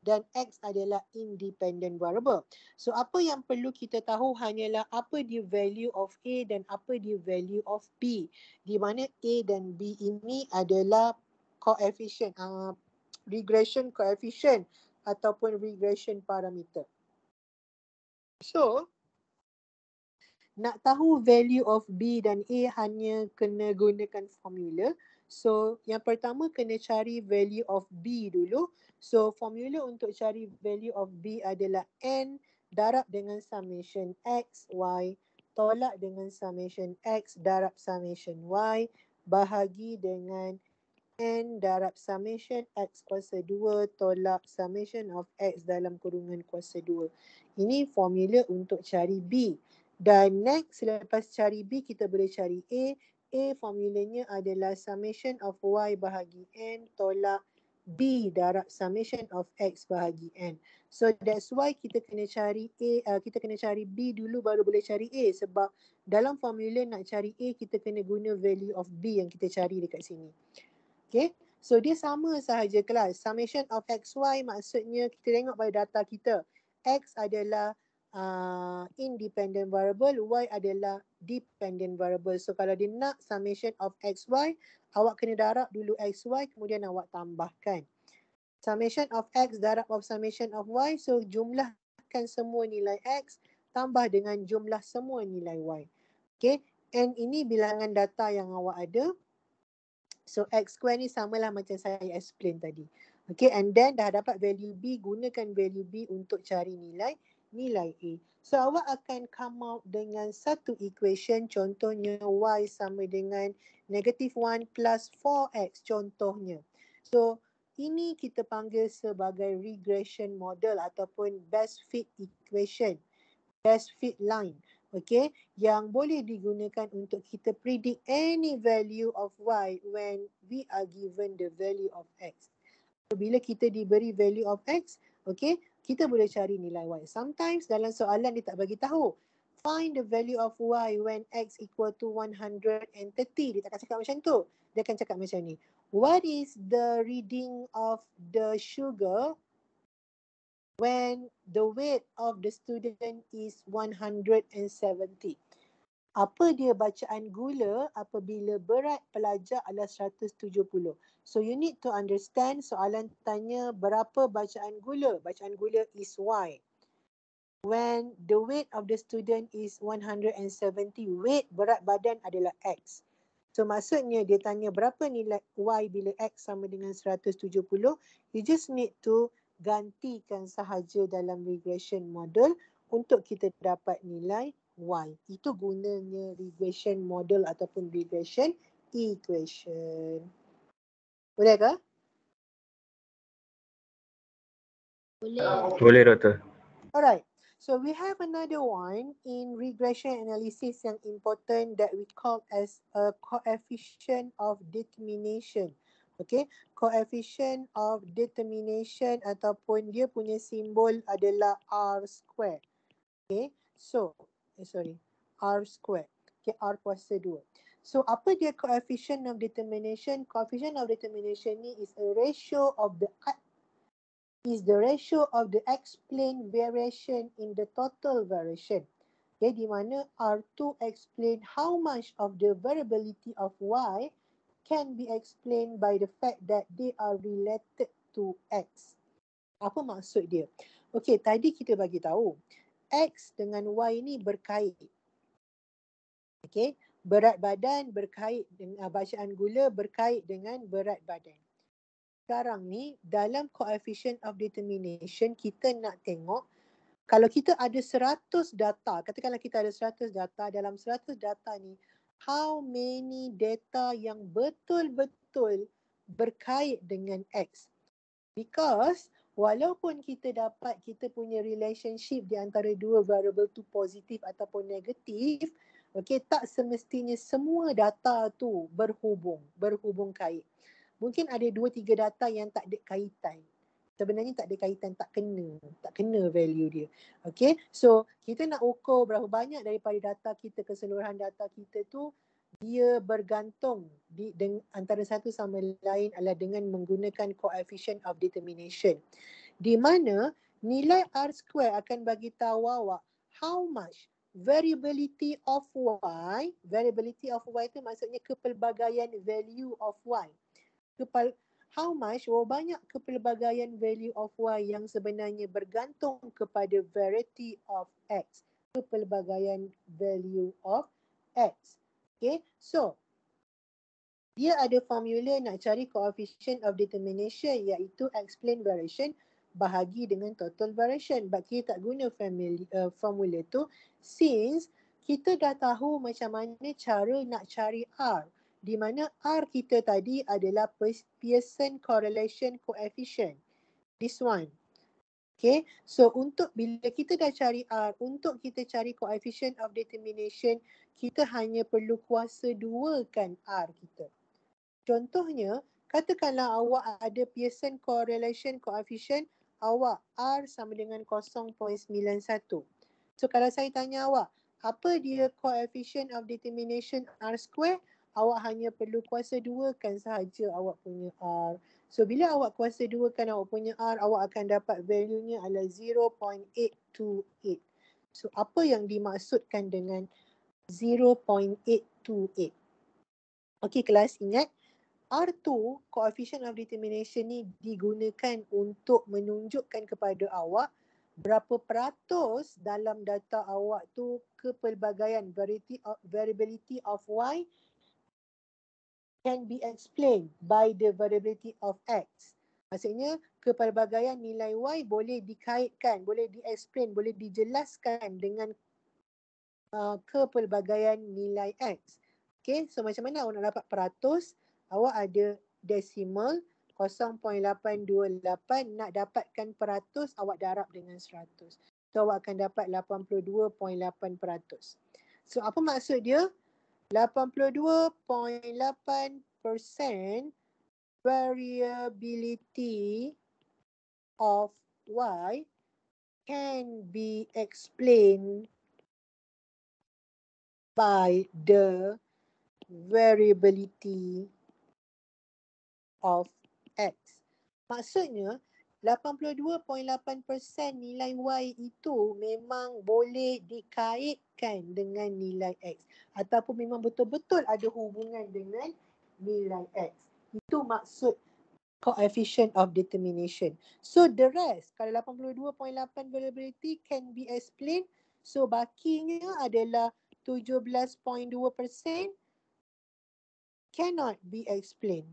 dan X adalah independent variable. So apa yang perlu kita tahu hanyalah apa dia value of A dan apa dia value of B, di mana A dan B ini adalah coefficient, regression coefficient ataupun regression parameter. So nak tahu value of B dan A hanya kena gunakan formula. So yang pertama kena cari value of B dulu. So formula untuk cari value of B adalah N darab dengan summation X, Y, tolak dengan summation X darab summation Y, bahagi dengan N darab summation X kuasa 2 tolak summation of X dalam kurungan kuasa 2. Ini formula untuk cari B. Dan next, selepas cari B, kita boleh cari A. A formulanya adalah summation of Y bahagi N tolak B darab summation of X bahagi N. So that's why kita kena cari kita kena cari B dulu baru boleh cari A. Sebab dalam formula nak cari A, kita kena guna value of B yang kita cari dekat sini. Okay. So dia sama sahaja kelas. Summation of XY maksudnya kita tengok pada data kita. X adalah independent variable, Y adalah dependent variable. So kalau dia nak summation of XY, awak kena darab dulu XY kemudian awak tambahkan. Summation of X darab of summation of Y. So jumlahkan semua nilai X tambah dengan jumlah semua nilai Y. Okay. And ini bilangan data yang awak ada. So X square ni samalah macam saya explain tadi. Okay, and then dah dapat value B, gunakan value B untuk cari nilai A. So awak akan come out dengan satu equation, contohnya Y sama dengan -1 plus 4X contohnya. So ini kita panggil sebagai regression model ataupun best fit equation, best fit line. Okay, yang boleh digunakan untuk kita predict any value of Y when we are given the value of X. So, bila kita diberi value of X, okay, kita boleh cari nilai Y. Sometimes dalam soalan dia tak bagi tahu. Find the value of Y when X equal to 130. Dia tak akan cakap macam tu. Dia akan cakap macam ni. What is the reading of the sugar when the weight of the student is 170? Apa dia bacaan gula apabila berat pelajar adalah 170? So you need to understand, soalan tanya berapa bacaan gula? Bacaan gula is Y. When the weight of the student is 170, weight berat badan adalah X. So maksudnya dia tanya berapa nilai Y bila X sama dengan 170, you just need to gantikan sahaja dalam regression model untuk kita dapat nilai Y. Itu gunanya regression model ataupun regression equation. Boleh ke? Boleh, Doktor. Alright. So we have another one in regression analysis yang important that we call as a coefficient of determination. Okay, coefficient of determination ataupun dia punya simbol adalah R square. Okay, so R square. Okay, R kuasa 2. So apa dia coefficient of determination? Coefficient of determination ni is the ratio of the explained variation in the total variation. Okay, di mana R2 explain how much of the variability of Y can be explained by the fact that they are related to X. Apa maksud dia? Okay, tadi kita bagi tahu X dengan Y ni berkait. Okay, berat badan berkait dengan bacaan gula berkait dengan berat badan. Sekarang ni dalam coefficient of determination kita nak tengok kalau kita ada 100 data, katakanlah kita ada 100 data, dalam 100 data ni how many data yang betul-betul berkait dengan X. Because walaupun kita dapat kita punya relationship di antara dua variable tu positif ataupun negatif, okay, tak semestinya semua data tu berhubung kait. Mungkin ada 2-3 data yang tak ada kaitan. Sebenarnya tak ada kaitan, tak kena value dia. Okay, so kita nak ukur berapa banyak daripada data kita, keseluruhan data kita tu dia bergantung antara satu sama lain adalah dengan menggunakan coefficient of determination. Di mana nilai R square akan bagi tahu awak how much variability of Y. Variability of Y itu maksudnya kepelbagaian value of Y. How much, banyak kepelbagaian value of Y yang sebenarnya bergantung kepada variety of X. Kepelbagaian value of X. Okay, so dia ada formula nak cari coefficient of determination iaitu explained variation bahagi dengan total variation. But kita tak guna formula tu since kita dah tahu macam mana cara nak cari R. Di mana R kita tadi adalah Pearson correlation coefficient. This one. Okay, so untuk bila kita dah cari R, untuk kita cari coefficient of determination, kita hanya perlu kuasa 2 kan R kita. Contohnya, Katakanlah awak ada Pearson correlation coefficient awak R sama dengan 0.91. So kalau saya tanya awak, apa dia coefficient of determination R square? Awak hanya perlu kuasa 2 kan sahaja awak punya R. So bila awak kuasa 2 kan awak punya R, awak akan dapat value-nya adalah 0.828. So apa yang dimaksudkan dengan 0.828? Okey kelas, ingat R2, coefficient of determination ni digunakan untuk menunjukkan kepada awak berapa peratus dalam data awak tu kepelbagaian variability of Y can be explained by the variability of X. Maksudnya kepelbagaian nilai Y boleh dikaitkan, boleh di-explain, boleh dijelaskan dengan kepelbagaian nilai X. Okay, so macam mana awak nak dapat peratus? Awak ada desimal 0.828, nak dapatkan peratus awak darab dengan 100. So awak akan dapat 82.8%. So apa maksud dia? 82.8% variability of Y can be explained by the variability of X. Maksudnya 82.8% nilai Y itu memang boleh dikaitkan dengan nilai X ataupun memang betul-betul ada hubungan dengan nilai X. Itu maksud coefficient of determination. So the rest, kalau 82.8 variability can be explained, so bakinya adalah 17.2% cannot be explained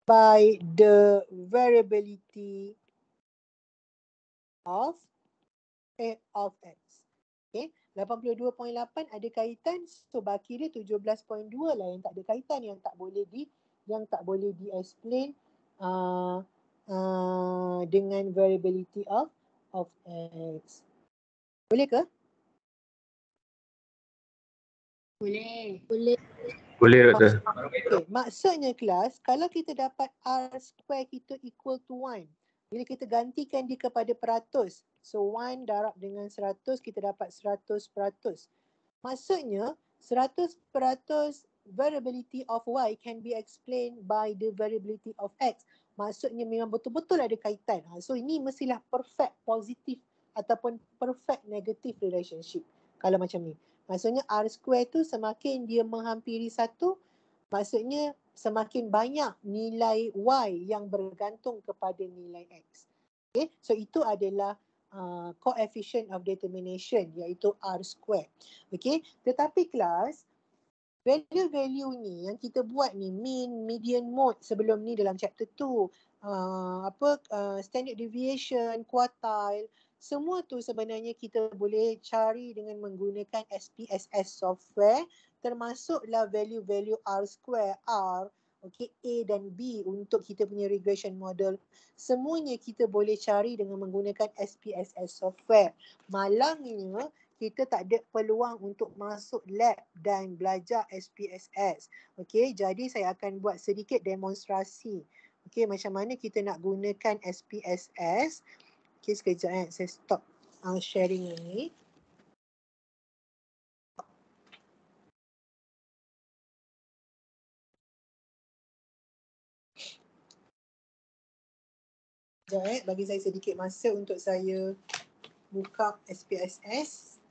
by the variability of X. Okay, 82.8 ada kaitan, so baki dia 17.2 lah yang tak ada kaitan, yang tak boleh di-explain dengan variability of X. Boleh ke? Boleh. Boleh doktor. Okay, maksudnya kelas, kalau kita dapat R square kita equal to 1, bila kita gantikan dia kepada peratus, so 1 darab dengan 100, kita dapat 100%. Maksudnya 100% variability of Y can be explained by the variability of X. Maksudnya memang betul-betul ada kaitan. So ini mestilah perfect positive ataupun perfect negative relationship kalau macam ni. Maksudnya R square tu semakin dia menghampiri 1, maksudnya semakin banyak nilai Y yang bergantung kepada nilai X. Okay, so itu adalah coefficient of determination, iaitu R square. Okay, tetapi kelas, value-value ni yang kita buat ni, mean, median, mode sebelum ni dalam chapter 2, standard deviation, quartile, semua tu sebenarnya kita boleh cari dengan menggunakan SPSS software, termasuklah value-value R square, R, okay, A dan B untuk kita punya regression model. Semuanya kita boleh cari dengan menggunakan SPSS software. Malangnya kita tak ada peluang untuk masuk lab dan belajar SPSS. Okay, jadi saya akan buat sedikit demonstrasi. Okay, macam mana kita nak gunakan SPSS. Okay, sekejap saya stop sharing ni. Sekejap bagi saya sedikit masa untuk saya buka SPSS.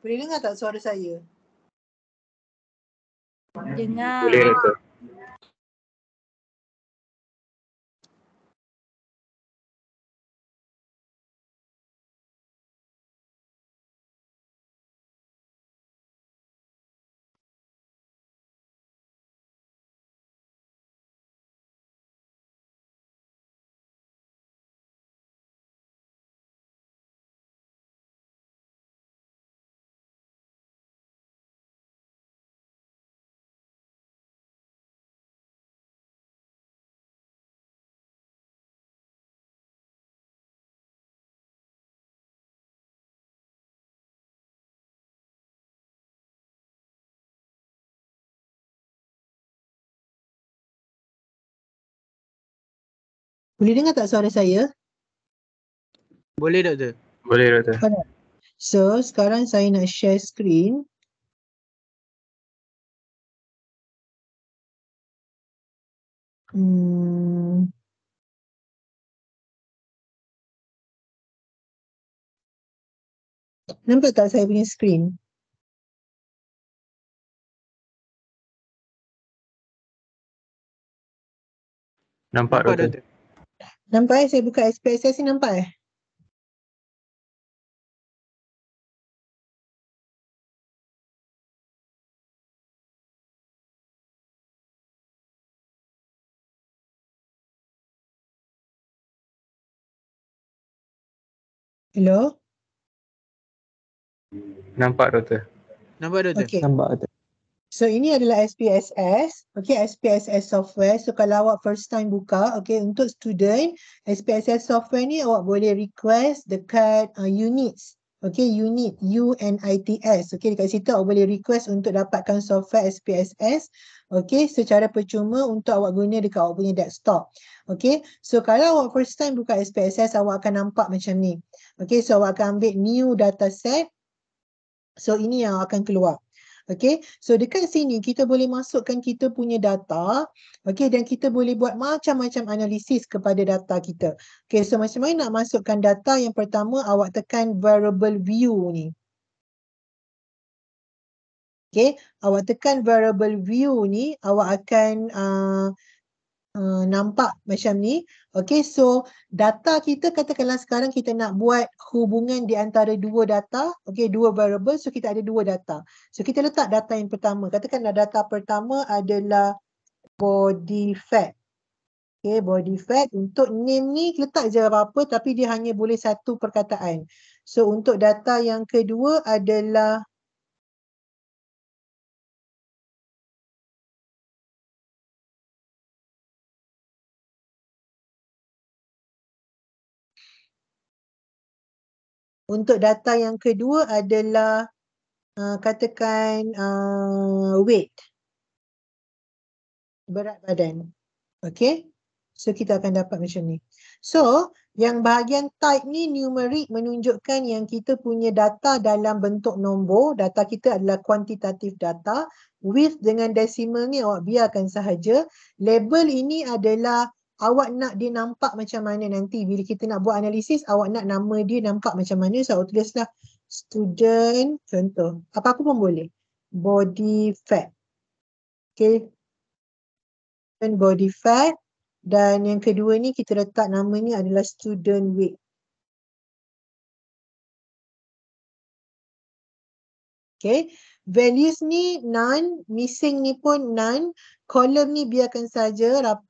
Boleh dengar tak suara saya? Dengar. Boleh Doktor. Boleh dengar tak suara saya? Boleh Doktor. Boleh Doktor. Alright. So, sekarang saya nak share screen. Nampak tak saya punya screen? Nampak Doktor. Doktor. Nampak saya buka SPSS ni nampak Hello? Nampak Doktor. Nampak Doktor? Okay. Nampak Doktor. So ini adalah SPSS, okay, SPSS software. So kalau awak first time buka, okay, untuk student, SPSS software ni awak boleh request dekat units, okay, unit UNITS, okay, dekat situ awak boleh request untuk dapatkan software SPSS, okay, secara percuma untuk awak guna dekat awak punya desktop, okay. So kalau awak first time buka SPSS, awak akan nampak macam ni, okay, so awak akan ambil new dataset, so ini yang akan keluar. Okay, so dekat sini kita boleh masukkan kita punya data, okay, dan kita boleh buat macam-macam analisis kepada data kita. Okay, so macam mana nak masukkan data? Yang pertama, awak tekan variable view ni. Okay, awak tekan variable view ni, awak akan nampak macam ni. Okay, so data kita, katakanlah sekarang kita nak buat hubungan di antara dua data, okay, dua variable, so kita ada dua data. So kita letak data yang pertama, katakanlah data pertama adalah body fat. Okay, body fat, untuk name ni letak je apa-apa tapi dia hanya boleh satu perkataan. So untuk data yang kedua adalah katakan weight, berat badan. Okay, so kita akan dapat macam ni. So yang bahagian type ni numeric, menunjukkan yang kita punya data dalam bentuk nombor. Data kita adalah kuantitatif data. Width dengan decimal ni awak biarkan sahaja. Label ini adalah awak nak dia nampak macam mana nanti. Bila kita nak buat analisis, awak nak nama dia nampak macam mana. So awak tulislah student, contoh, apa-apa pun boleh. Body fat. Okay, dan body fat. Dan yang kedua ni kita letak namanya adalah student weight. Okay, values ni none, missing ni pun none, column ni biarkan saja 8.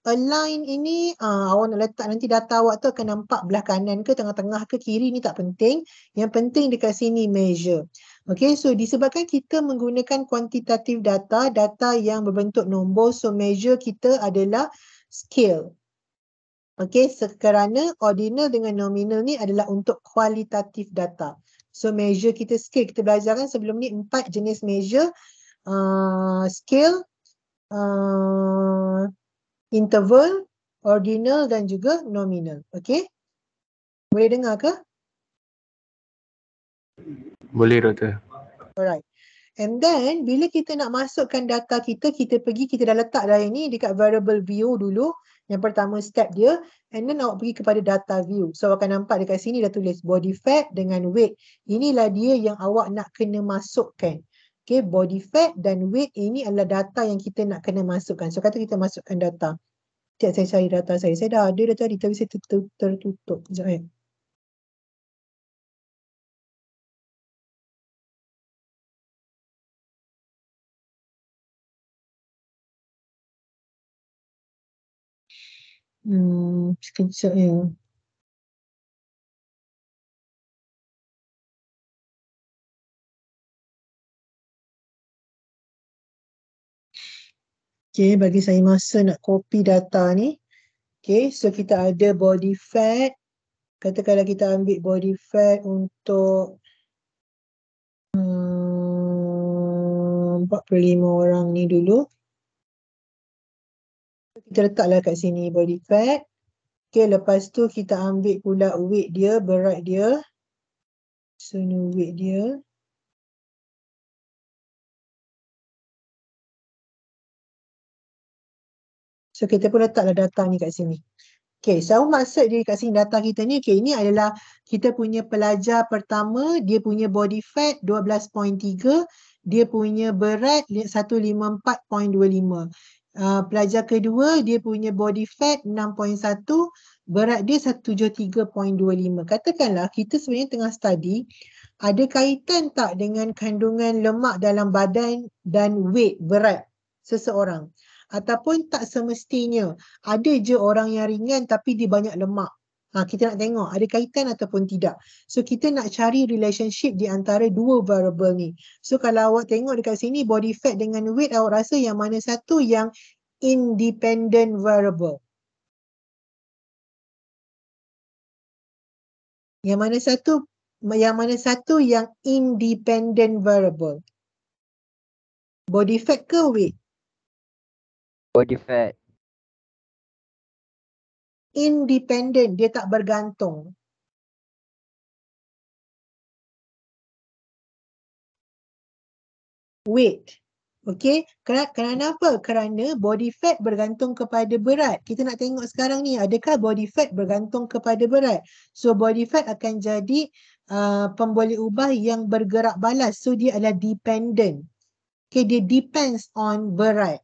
Align ini awak nak letak nanti data awak tu akan nampak belah kanan ke tengah-tengah ke kiri ni tak penting. Yang penting dekat sini measure. Okay, so disebabkan kita menggunakan kuantitatif data, data yang berbentuk nombor, so measure kita adalah scale. Okay, kerana ordinal dengan nominal ni adalah untuk kualitatif data. So measure kita scale, kita belajar kan sebelum ni 4 jenis measure, scale, interval, ordinal dan juga nominal. Okay, boleh dengar ke? Boleh Doktor. Alright. And then bila kita nak masukkan data kita, kita pergi, kita dah letak dah ini dekat variable view dulu. Yang pertama step dia, and then awak pergi kepada data view. So awak akan nampak dekat sini dah tulis body fat dengan weight. Inilah dia yang awak nak kena masukkan. Okay, body fat dan weight ini adalah data yang kita nak kena masukkan. So kata kita masukkan data. Sekejap saya cari data saya. Saya dah ada dah tadi tapi saya tertutup. Sekejap. Sekejap ya. Okay, bagi saya masa nak copy data ni. Okay, so kita ada body fat. Katakanlah kita ambil body fat untuk 45 orang ni dulu. Kita letaklah kat sini body fat. Okay, lepas tu kita ambil pula weight dia, berat dia. So ni weight dia. So kita pun letaklah data ni kat sini. Okay, so maksud dia kat sini data kita ni, okay, ini adalah kita punya pelajar pertama, dia punya body fat 12.3, dia punya berat 154.25. Pelajar kedua, dia punya body fat 6.1, berat dia 173.25. Katakanlah kita sebenarnya tengah study, ada kaitan tak dengan kandungan lemak dalam badan dan weight, berat seseorang? Ataupun tak semestinya, ada je orang yang ringan tapi dia banyak lemak. Kita nak tengok ada kaitan ataupun tidak. So kita nak cari relationship di antara dua variable ni. So kalau awak tengok dekat sini body fat dengan weight, awak rasa yang mana satu yang independent variable? Yang mana satu yang independent variable? Body fat ke weight? Body fat. Independent, dia tak bergantung. Weight. Okay, kenapa? Kerana body fat bergantung kepada berat. Kita nak tengok sekarang ni, adakah body fat bergantung kepada berat? So body fat akan jadi pemboleh ubah yang bergerak balas. So dia adalah dependent. Okay, dia depends on berat.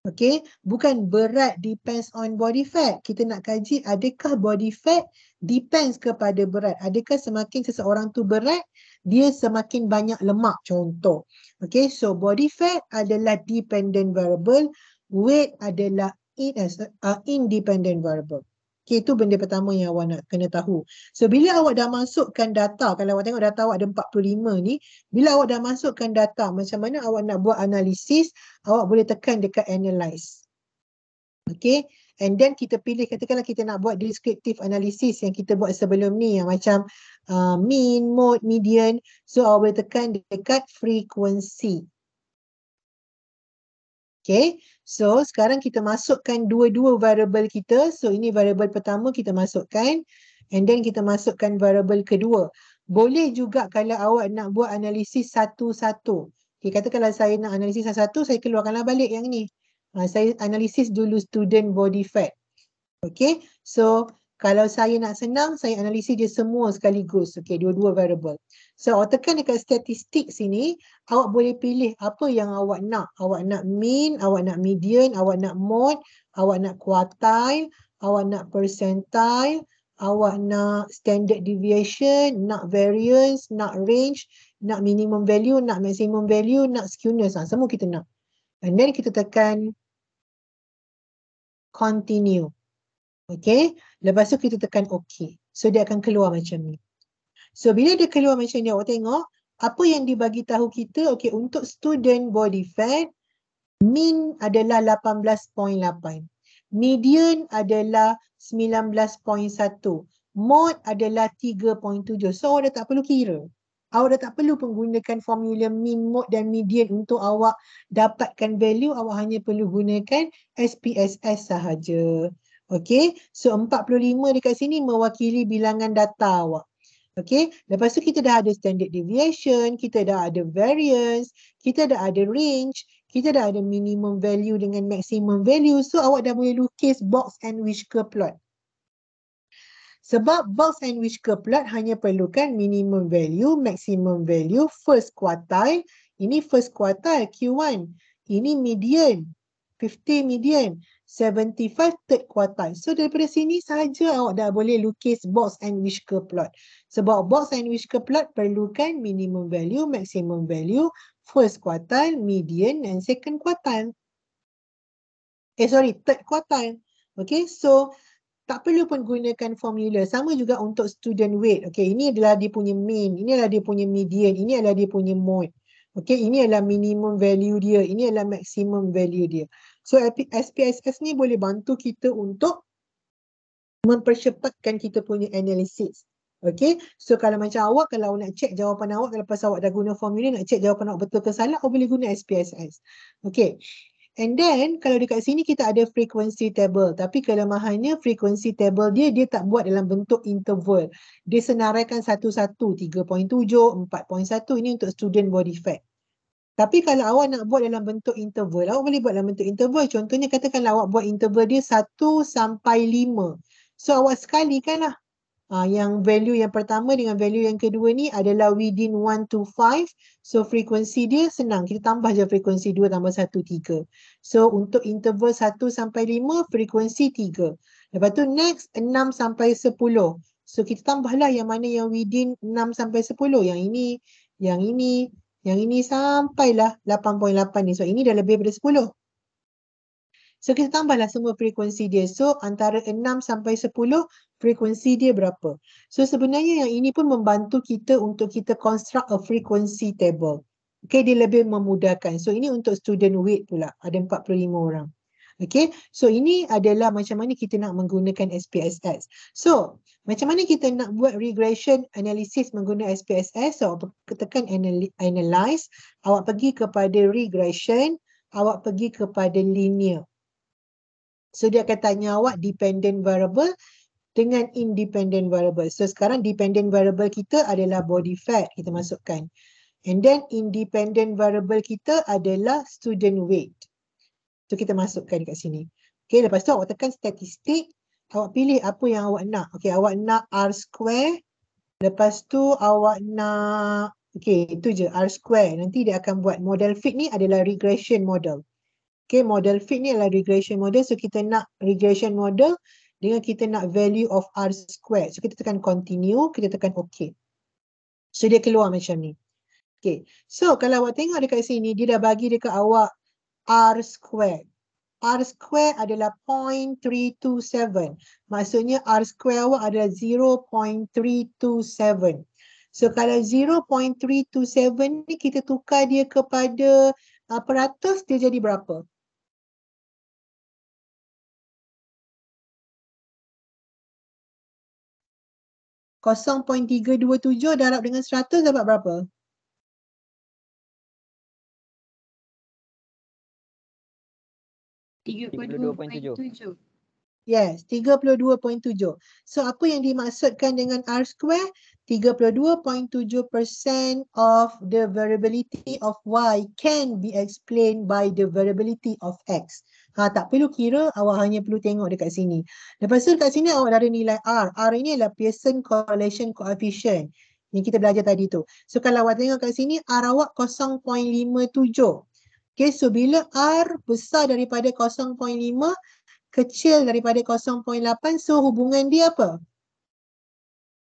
Okay, bukan berat depends on body fat. Kita nak kaji adakah body fat depends kepada berat. Adakah semakin seseorang tu berat, dia semakin banyak lemak contoh. Okay, so body fat adalah dependent variable, weight adalah independent variable. Okay, itu benda pertama yang awak nak kena tahu. So bila awak dah masukkan data, kalau awak tengok data awak ada 45 ni, bila awak dah masukkan data, macam mana awak nak buat analisis, awak boleh tekan dekat analyze. Okay, and then kita pilih, katakanlah kita nak buat descriptive analysis yang kita buat sebelum ni, yang macam mean, mode, median. So awak boleh tekan dekat frequency. Okay, so sekarang kita masukkan dua-dua variable kita. So ini variable pertama kita masukkan, and then kita masukkan variable kedua. Boleh juga kalau awak nak buat analisis satu-satu. Okay, katakanlah saya nak analisis satu-satu, saya keluarkanlah balik yang ni. Saya analisis dulu student body fat. Okay, so kalau saya nak senang, saya analisis dia semua sekaligus. Okay, dua-dua variable. So awak tekan dekat statistik sini, awak boleh pilih apa yang awak nak. Awak nak mean, awak nak median, awak nak mode, awak nak quartile, awak nak percentile, awak nak standard deviation, nak variance, nak range, nak minimum value, nak maximum value, nak skewness. Semua kita nak. And then kita tekan continue. Okay, lepas tu kita tekan OK. So dia akan keluar macam ni. So bila dia keluar macam ni, awak tengok apa yang dibagi tahu kita. Okay, untuk student body fat, mean adalah 18.8. Median adalah 19.1. Mode adalah 3.7. So awak dah tak perlu kira. Awak dah tak perlu menggunakan formula mean, mode dan median untuk awak dapatkan value. Awak hanya perlu gunakan SPSS sahaja. Okay, so 45 dekat sini mewakili bilangan data awak. Okay, lepas tu kita dah ada standard deviation, kita dah ada variance, kita dah ada range, kita dah ada minimum value dengan maximum value. So awak dah boleh lukis box and whisker plot. Sebab box and whisker plot hanya perlukan minimum value, maximum value, first quartile. Ini first quartile Q1. Ini median, 50 median, 75 third quartile. So daripada sini sahaja awak dah boleh lukis box and whisker plot. Sebab box and whisker plot perlukan minimum value, maximum value, first quartile, median and second quartile. Third quartile. Okay, so tak perlu pun gunakan formula. Sama juga untuk student weight. Okay, ini adalah dia punya mean, ini adalah dia punya median, ini adalah dia punya mode. Okay, ini adalah minimum value dia, ini adalah maximum value dia. So SPSS ni boleh bantu kita untuk mempercepatkan kita punya analisis. Okay, so kalau macam awak, kalau nak check jawapan awak, lepas awak dah guna formula, nak check jawapan awak betul ke salah, awak boleh guna SPSS. Okay. And then, kalau dekat sini kita ada frequency table. Tapi kelemahannya frequency table dia tak buat dalam bentuk interval. Dia senaraikan satu-satu, 3.7, 4.1. Ini untuk student body fat. Tapi kalau awak nak buat dalam bentuk interval, awak boleh buat dalam bentuk interval. Contohnya katakanlah awak buat interval dia 1 sampai 5. So awak sekalikan lah. Yang value yang pertama dengan value yang kedua ni adalah within 1 to 5. So frekuensi dia senang. Kita tambah je frekuensi 2 tambah 1, 3. So untuk interval 1 sampai 5, frekuensi 3. Lepas tu next 6 sampai 10. So kita tambahlah yang mana yang within 6 sampai 10. Yang ini, yang ini, yang ini sampailah 8.8 ni. So ini dah lebih daripada 10. So kita tambahlah semua frekuensi dia. So antara 6 sampai 10 frekuensi dia berapa. So sebenarnya yang ini pun membantu kita untuk kita construct a frequency table. Okay, dia lebih memudahkan. So ini untuk student weight pula. Ada 45 orang. Okay, so ini adalah macam mana kita nak menggunakan SPSS. So macam mana kita nak buat regression analysis menggunakan SPSS. So awak tekan analyze. Awak pergi kepada regression. Awak pergi kepada linear. So dia akan tanya awak dependent variable dengan independent variable. So sekarang dependent variable kita adalah body fat, kita masukkan. And then independent variable kita adalah student weight. So kita masukkan kat sini. Okay, lepas tu awak tekan statistik. Awak pilih apa yang awak nak. Okay, awak nak R square. Lepas tu awak nak, okay, itu je R square. Nanti dia akan buat model fit ni adalah regression model. Okay, model fit ni adalah regression model. So kita nak regression model dengan kita nak value of R square. So kita tekan continue, kita tekan OK. So dia keluar macam ni. Okay, so kalau awak tengok dekat sini, dia dah bagi dekat awak R square. R square adalah 0.327. Maksudnya R square awak adalah 0.327. So kalau 0.327 ni kita tukar dia kepada peratus, dia jadi berapa? .327 darab dengan 100 dapat berapa? $32.7. Yes, 32.7. So apa yang dimaksudkan dengan R square? 32.7% of the variability of Y can be explained by the variability of X. Tak perlu kira, awak hanya perlu tengok dekat sini. Lepas tu dekat sini awak ada nilai R. R ini adalah Pearson correlation coefficient yang kita belajar tadi tu. So kalau awak tengok kat sini, R awak 0.57. Okay, so bila R besar daripada 0.5, kecil daripada 0.8, so hubungan dia apa?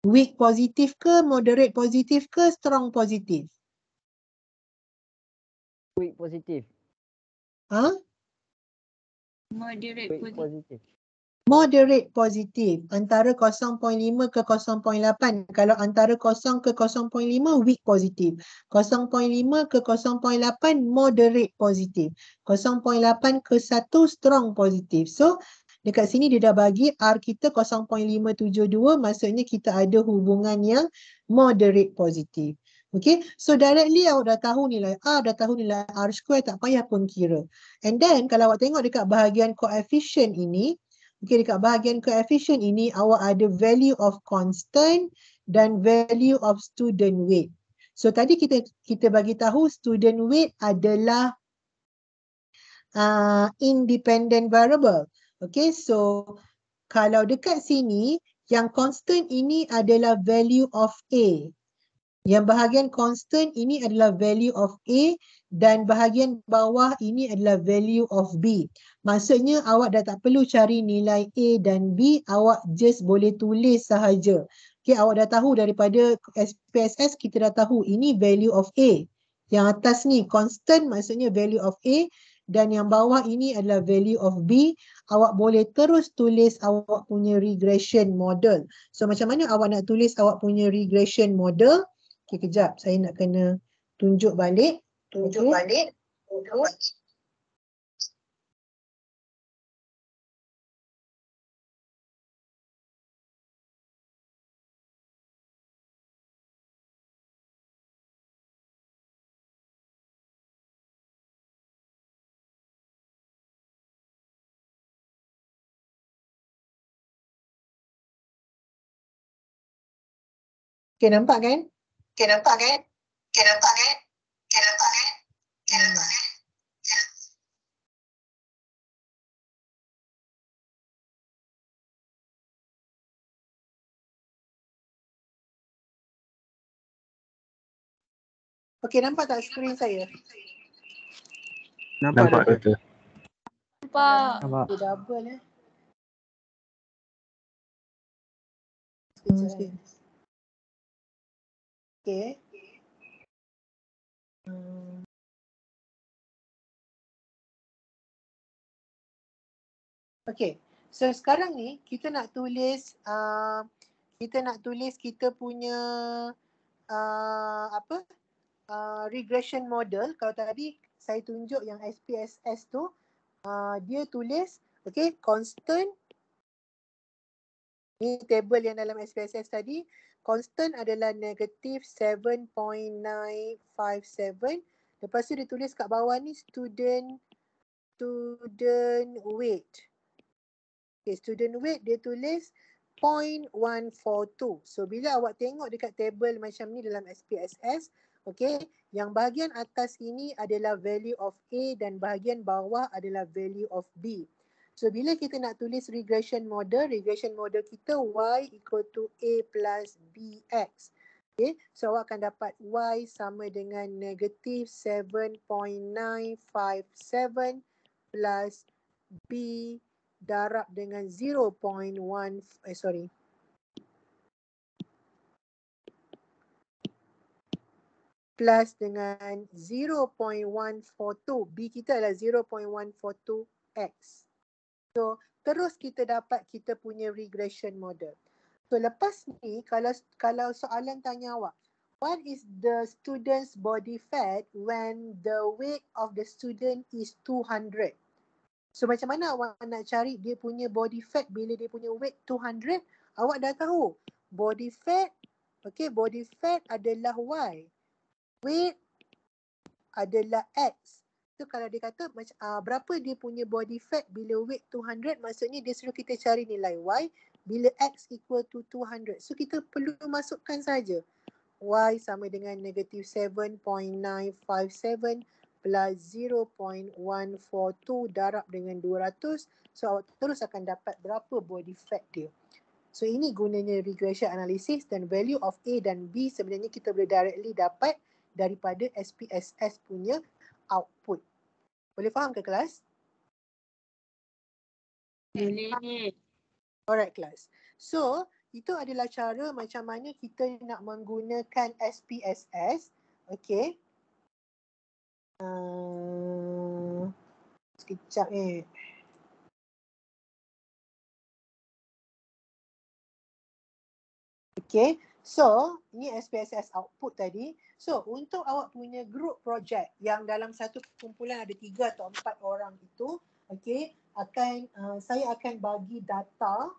Weak positif ke, moderate positif ke, strong positif? Weak positif. Moderate Weak positive. positif. Moderate positif. Antara 0.5 ke 0.8. Kalau antara 0 ke 0.5, weak positif. 0.5 ke 0.8, moderate positif. 0.8 ke 1, strong positif. So, dekat sini dia dah bagi R kita 0.572, maksudnya kita ada hubungan yang moderate positif. Okay, so directly awak dah tahu nilai R, dah tahu nilai R square, tak payah pun kira. And then, kalau awak tengok dekat bahagian coefficient ini, okay, dekat bahagian coefficient ini, awak ada value of constant dan value of student weight. So, tadi kita bagi tahu student weight adalah independent variable. Okay, so kalau dekat sini yang constant ini adalah value of A. Yang bahagian constant ini adalah value of A dan bahagian bawah ini adalah value of B. Maksudnya awak dah tak perlu cari nilai A dan B, awak just boleh tulis sahaja. Okay, awak dah tahu daripada SPSS, kita dah tahu ini value of A. Yang atas ni constant maksudnya value of A dan yang bawah ini adalah value of B. Awak boleh terus tulis awak punya regression model. So macam mana awak nak tulis awak punya regression model? Okay, kejap. Saya nak kena tunjuk balik. Tunjuk balik. Okay, nampak kan? Okay, nampak kan? Okay, nampak kan? Okay, nampak kan? Okay, nampak kan? Okay, nampak tak skrin saya? Nampak Nampak doktor. doktor. Nampak. Nampak. Dia double Sekejap. Okay. Okay. So sekarang ni kita nak tulis kita punya regression model. Kalau tadi saya tunjuk yang SPSS tu, dia tulis okay, constant. Ni table yang dalam SPSS tadi. Constant adalah negative 7.957. Lepas tu dia tulis kat bawah ni student weight. Okay, student weight dia tulis 0.142. So bila awak tengok dekat table macam ni dalam SPSS, okay, yang bahagian atas ini adalah value of A dan bahagian bawah adalah value of B. So bila kita nak tulis regression model kita Y equal to A plus BX. Okay, so awak akan dapat Y sama dengan negative 7.957 plus B darab dengan 0.1 plus dengan 0.142. B kita adalah 0.142x. So terus kita dapat kita punya regression model. So lepas ni kalau soalan tanya awak, what is the student's body fat when the weight of the student is 200? So macam mana awak nak cari dia punya body fat bila dia punya weight 200? Awak dah tahu body fat, okay, body fat adalah Y. Weight adalah X. So kalau dia kata berapa dia punya body fat bila weight 200, maksudnya dia suruh kita cari nilai Y bila X equal to 200. So kita perlu masukkan saja. Y sama dengan negative 7.957 plus 0.142 darab dengan 200. So awak terus akan dapat berapa body fat dia. So ini gunanya regression analysis, dan value of A dan B sebenarnya kita boleh directly dapat daripada SPSS punya output. Boleh faham ke kelas? Boleh. Alright kelas. So itu adalah cara macam mana kita nak menggunakan SPSS. Okay. Sekejap Okay. So, ini SPSS output tadi. So, untuk awak punya group project yang dalam satu kumpulan ada 3 atau 4 orang itu, okay, saya akan bagi data.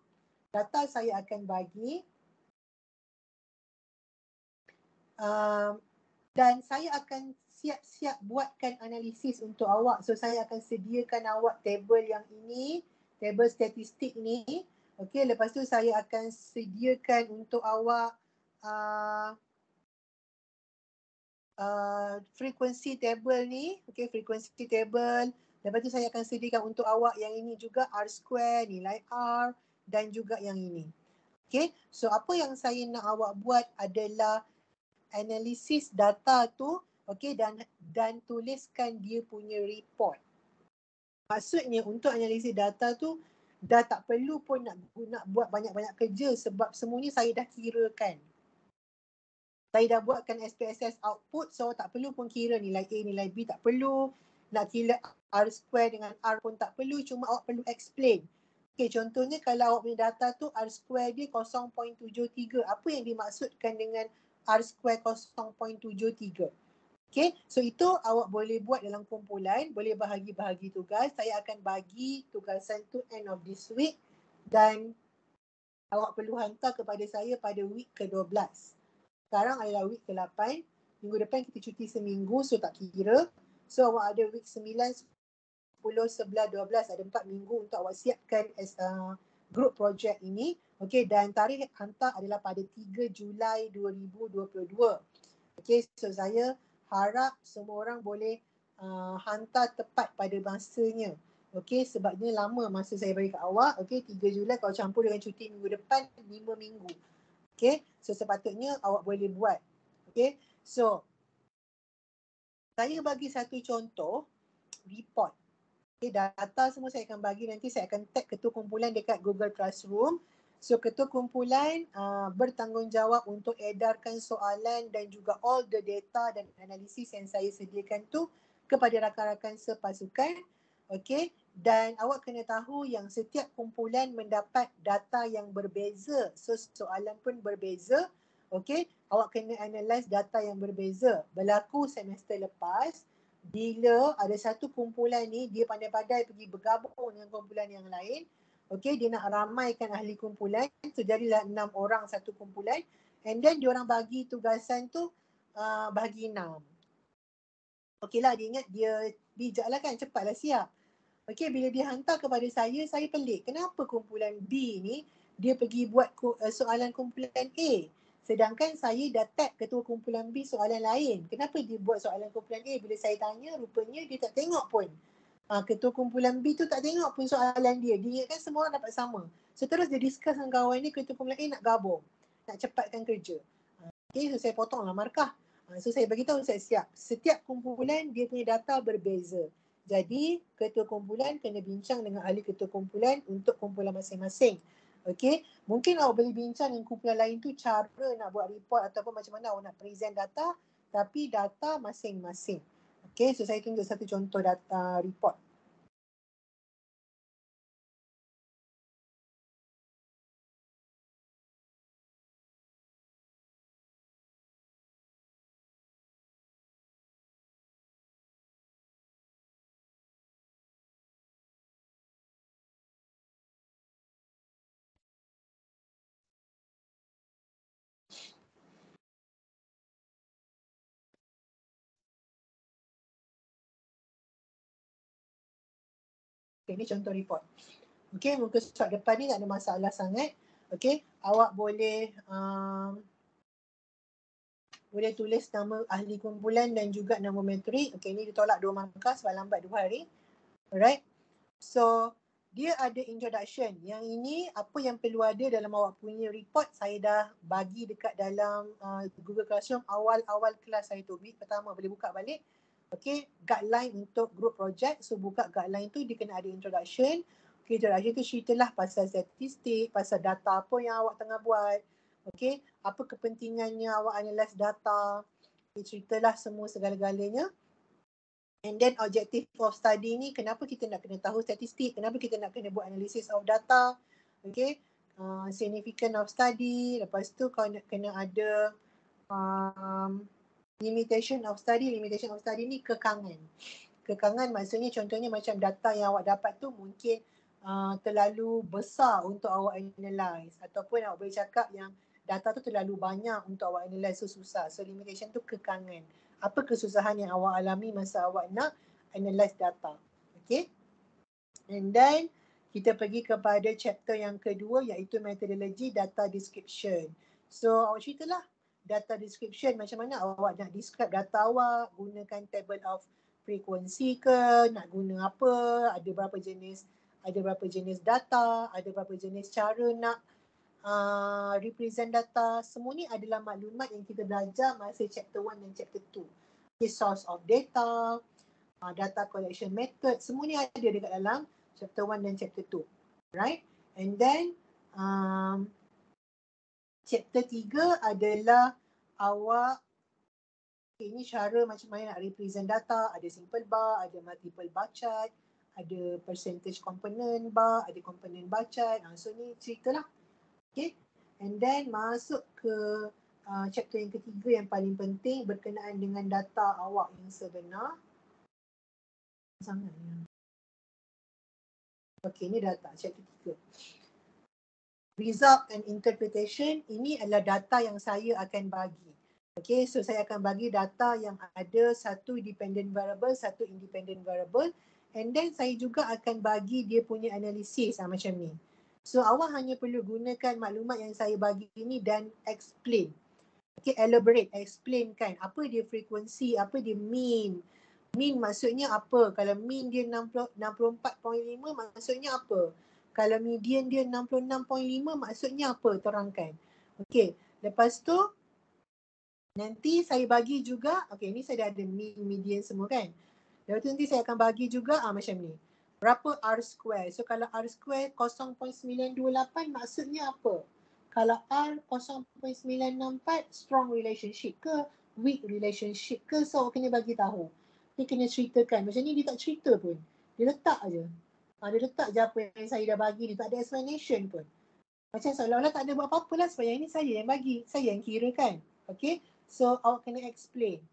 Data saya akan bagi. Dan saya akan siap-siap buatkan analisis untuk awak. So, saya akan sediakan awak table yang ini, table statistik ni. Okay, lepas tu saya akan sediakan untuk awak frequency table ni, okay, frequency table, Lepas tu saya akan sediakan untuk awak yang ini juga R2, nilai R dan juga yang ini. Okay, so apa yang saya nak awak buat adalah analisis data tu, okay, dan tuliskan dia punya report. Maksudnya untuk analisis data tu dah tak perlu pun nak buat banyak-banyak kerja sebab semuanya saya dah kirakan. Saya dah buatkan SPSS output, so tak perlu pun kira nilai A, nilai B, tak perlu. Nak kira R2 dengan R pun tak perlu, cuma awak perlu explain. Okay, contohnya kalau awak punya data tu R2 dia 0.73. Apa yang dimaksudkan dengan R2 0.73? Okay, so itu awak boleh buat dalam kumpulan, boleh bahagi-bahagi tugas. Saya akan bagi tugasan tu end of this week dan awak perlu hantar kepada saya pada week ke-12. Sekarang adalah week ke-8. Minggu depan kita cuti seminggu, so tak kira. So awak ada week 9, 10, 11, 12, ada 4 minggu untuk awak siapkan group project ini. Okay, dan tarikh hantar adalah pada 3 Julai 2022. Okay, so saya harap semua orang boleh hantar tepat pada masanya. Okay, sebabnya lama masa saya bagi kat awak. Okay, 3 Julai kalau campur dengan cuti minggu depan, 5 minggu. Okay, so sepatutnya awak boleh buat. Okay, so saya bagi satu contoh report. Okay, data semua saya akan bagi, nanti saya akan tag ketua kumpulan dekat Google Classroom. So ketua kumpulan bertanggungjawab untuk edarkan soalan dan juga all the data dan analisis yang saya sediakan tu kepada rakan-rakan sepasukan. Okay, dan awak kena tahu yang setiap kumpulan mendapat data yang berbeza. So soalan pun berbeza. Okay, awak kena analyse data yang berbeza. Berlaku semester lepas, bila ada satu kumpulan ni dia pandai-pandai pergi bergabung dengan kumpulan yang lain, okey, dia nak ramaikan ahli kumpulan, so jadilah 6 orang satu kumpulan, and then diorang bagi tugasan tu bagi 6. Okeylah, dia ingat dia bijak lah kan, cepatlah siap. Okey, bila dia hantar kepada saya pelik. Kenapa kumpulan B ni dia pergi buat soalan kumpulan A? Sedangkan saya dah tag ketua kumpulan B soalan lain. Kenapa dia buat soalan kumpulan A? Bila saya tanya, rupanya dia tak tengok pun. Ketua kumpulan B tu tak tengok pun soalan dia. Dia ingatkan semua orang dapat sama. So terus dia discuss dengan kawan ni, ketua kumpulan A nak gabung. Nak cepatkan kerja. Okay, so saya potonglah markah. So saya beritahu siap-siap. Setiap kumpulan dia punya data berbeza. Jadi ketua kumpulan kena bincang dengan ahli ketua kumpulan untuk kumpulan masing-masing. Okey, mungkin awak boleh bincang dengan kumpulan lain tu cara nak buat report ataupun macam mana awak nak present data, tapi data masing-masing. Okey, so saya tunjuk satu contoh data report. Okay, ini contoh report. Okay, muka surat depan ni tak ada masalah sangat. Okay, awak boleh boleh tulis nama ahli kumpulan dan juga nama metrik. Okay, ini ditolak 2 markah sebab lambat 2 hari. Alright. So, dia ada introduction. Yang ini apa yang perlu ada dalam awak punya report, saya dah bagi dekat dalam Google Classroom awal-awal kelas saya tu. Week pertama boleh buka balik. Okay, guideline untuk group project. So buka guideline tu dia kena ada introduction. Okay, introduction tu ceritalah pasal statistik, pasal data apa yang awak tengah buat. Okay, apa kepentingannya awak analyse data. Okay, ceritalah semua segala-galanya. And then objective of study ni, kenapa kita nak kena tahu statistik, kenapa kita nak kena buat analysis of data. Okay, significance of study. Lepas tu kau nak kena ada limitation of study. Limitation of study ni kekangan. Kekangan maksudnya contohnya macam data yang awak dapat tu mungkin terlalu besar untuk awak analyse. Ataupun awak boleh cakap yang data tu terlalu banyak untuk awak analyse, so susah. So limitation tu kekangan. Apa kesusahan yang awak alami masa awak nak analyse data. Okay. And then kita pergi kepada chapter yang kedua iaitu methodology data description. So awak ceritalah data description, macam mana awak nak describe data awak, gunakan table of frekuensi ke, nak guna apa, ada berapa jenis data, ada berapa jenis cara nak represent data. Semua ni adalah maklumat yang kita belajar masa chapter 1 dan chapter 2. Okay, source of data, data collection method, semua ni ada dekat dalam chapter 1 dan chapter 2. Right? And then chapter 3 adalah awak, okay, ini cara macam mana nak represent data. Ada simple bar, ada multiple bar chart, ada percentage component bar, ada component bar chart. So ni cerita lah. Okay. And then masuk ke chapter yang ketiga yang paling penting berkenaan dengan data awak yang sebenar. Sangatnya. Okay, ni data chapter 3. Result and interpretation, ini adalah data yang saya akan bagi. Okay, so saya akan bagi data yang ada satu dependent variable, satu independent variable, and then saya juga akan bagi dia punya analisis macam ni. So awak hanya perlu gunakan maklumat yang saya bagi ini dan explain. Okay, elaborate, explain kan apa dia frekuensi, apa dia mean. Mean maksudnya apa? Kalau mean dia 64.5 maksudnya apa? Kalau median dia 66.5 maksudnya apa? Terangkan. Okay, lepas tu nanti saya bagi juga, okay ni saya dah ada mean, median semua kan. Lepas tu nanti saya akan bagi juga macam ni. Berapa R square? So kalau R square 0.928 maksudnya apa? Kalau R 0.964 strong relationship ke weak relationship ke? So awak kena bagi tahu. Dia kena ceritakan. Macam ni dia tak cerita pun. Dia letak je. Dia letak je apa yang saya dah bagi. Dia tak ada explanation pun. Macam seolah-olah tak ada buat apa-apa lah sebab yang ni saya yang bagi. Saya yang kira kan. Okay. So awak kena explain.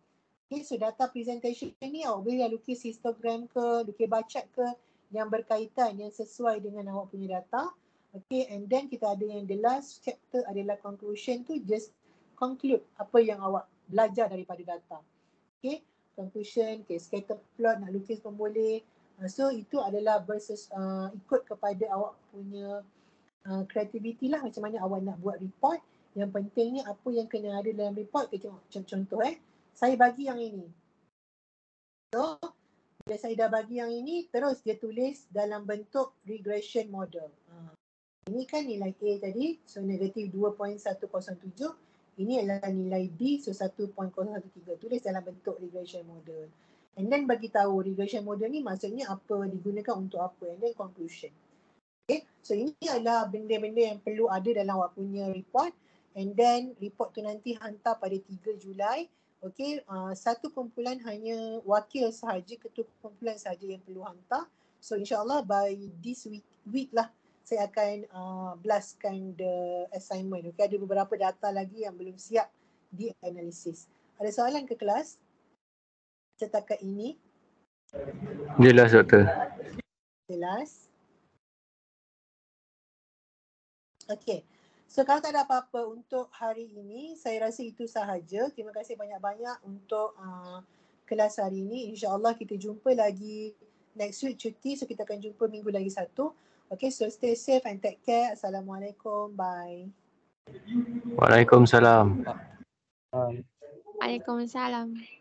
Okay. So data presentation ni awak boleh lukis histogram ke, lukis bar chart ke yang berkaitan, yang sesuai dengan awak punya data. Okay, and then kita ada yang the last chapter adalah conclusion tu, just conclude apa yang awak belajar daripada data. Okay, conclusion, okay, scatter plot nak lukis pun boleh. So itu adalah versus ikut kepada awak punya creativity lah macam mana awak nak buat report. Yang pentingnya apa yang kena ada dalam report. Kita tengok contoh saya bagi yang ini. So bila saya dah bagi yang ini, terus dia tulis dalam bentuk regression model. Ini kan nilai A tadi, so negatif 2.107. Ini adalah nilai B, so 1.013. Tulis dalam bentuk regression model. And then bagi tahu regression model ni maksudnya apa, digunakan untuk apa, and then conclusion. Okay, so ini adalah benda-benda yang perlu ada dalam awak punya report. And then report tu nanti hantar pada 3 Julai. Okay, satu kumpulan hanya wakil sahaja, ketua kumpulan sahaja yang perlu hantar. So insyaAllah by this week lah saya akan blastkan the assignment. Okay, ada beberapa data lagi yang belum siap dianalisis. Ada soalan ke kelas setakat ini? Jelas doktor. Jelas? Okay. So kalau tak ada apa-apa untuk hari ini, saya rasa itu sahaja. Terima kasih banyak-banyak untuk kelas hari ini. InsyaAllah kita jumpa lagi next week cuti. So kita akan jumpa minggu lagi 1. Okay, so stay safe and take care. Assalamualaikum. Bye. Waalaikumsalam. Waalaikumsalam.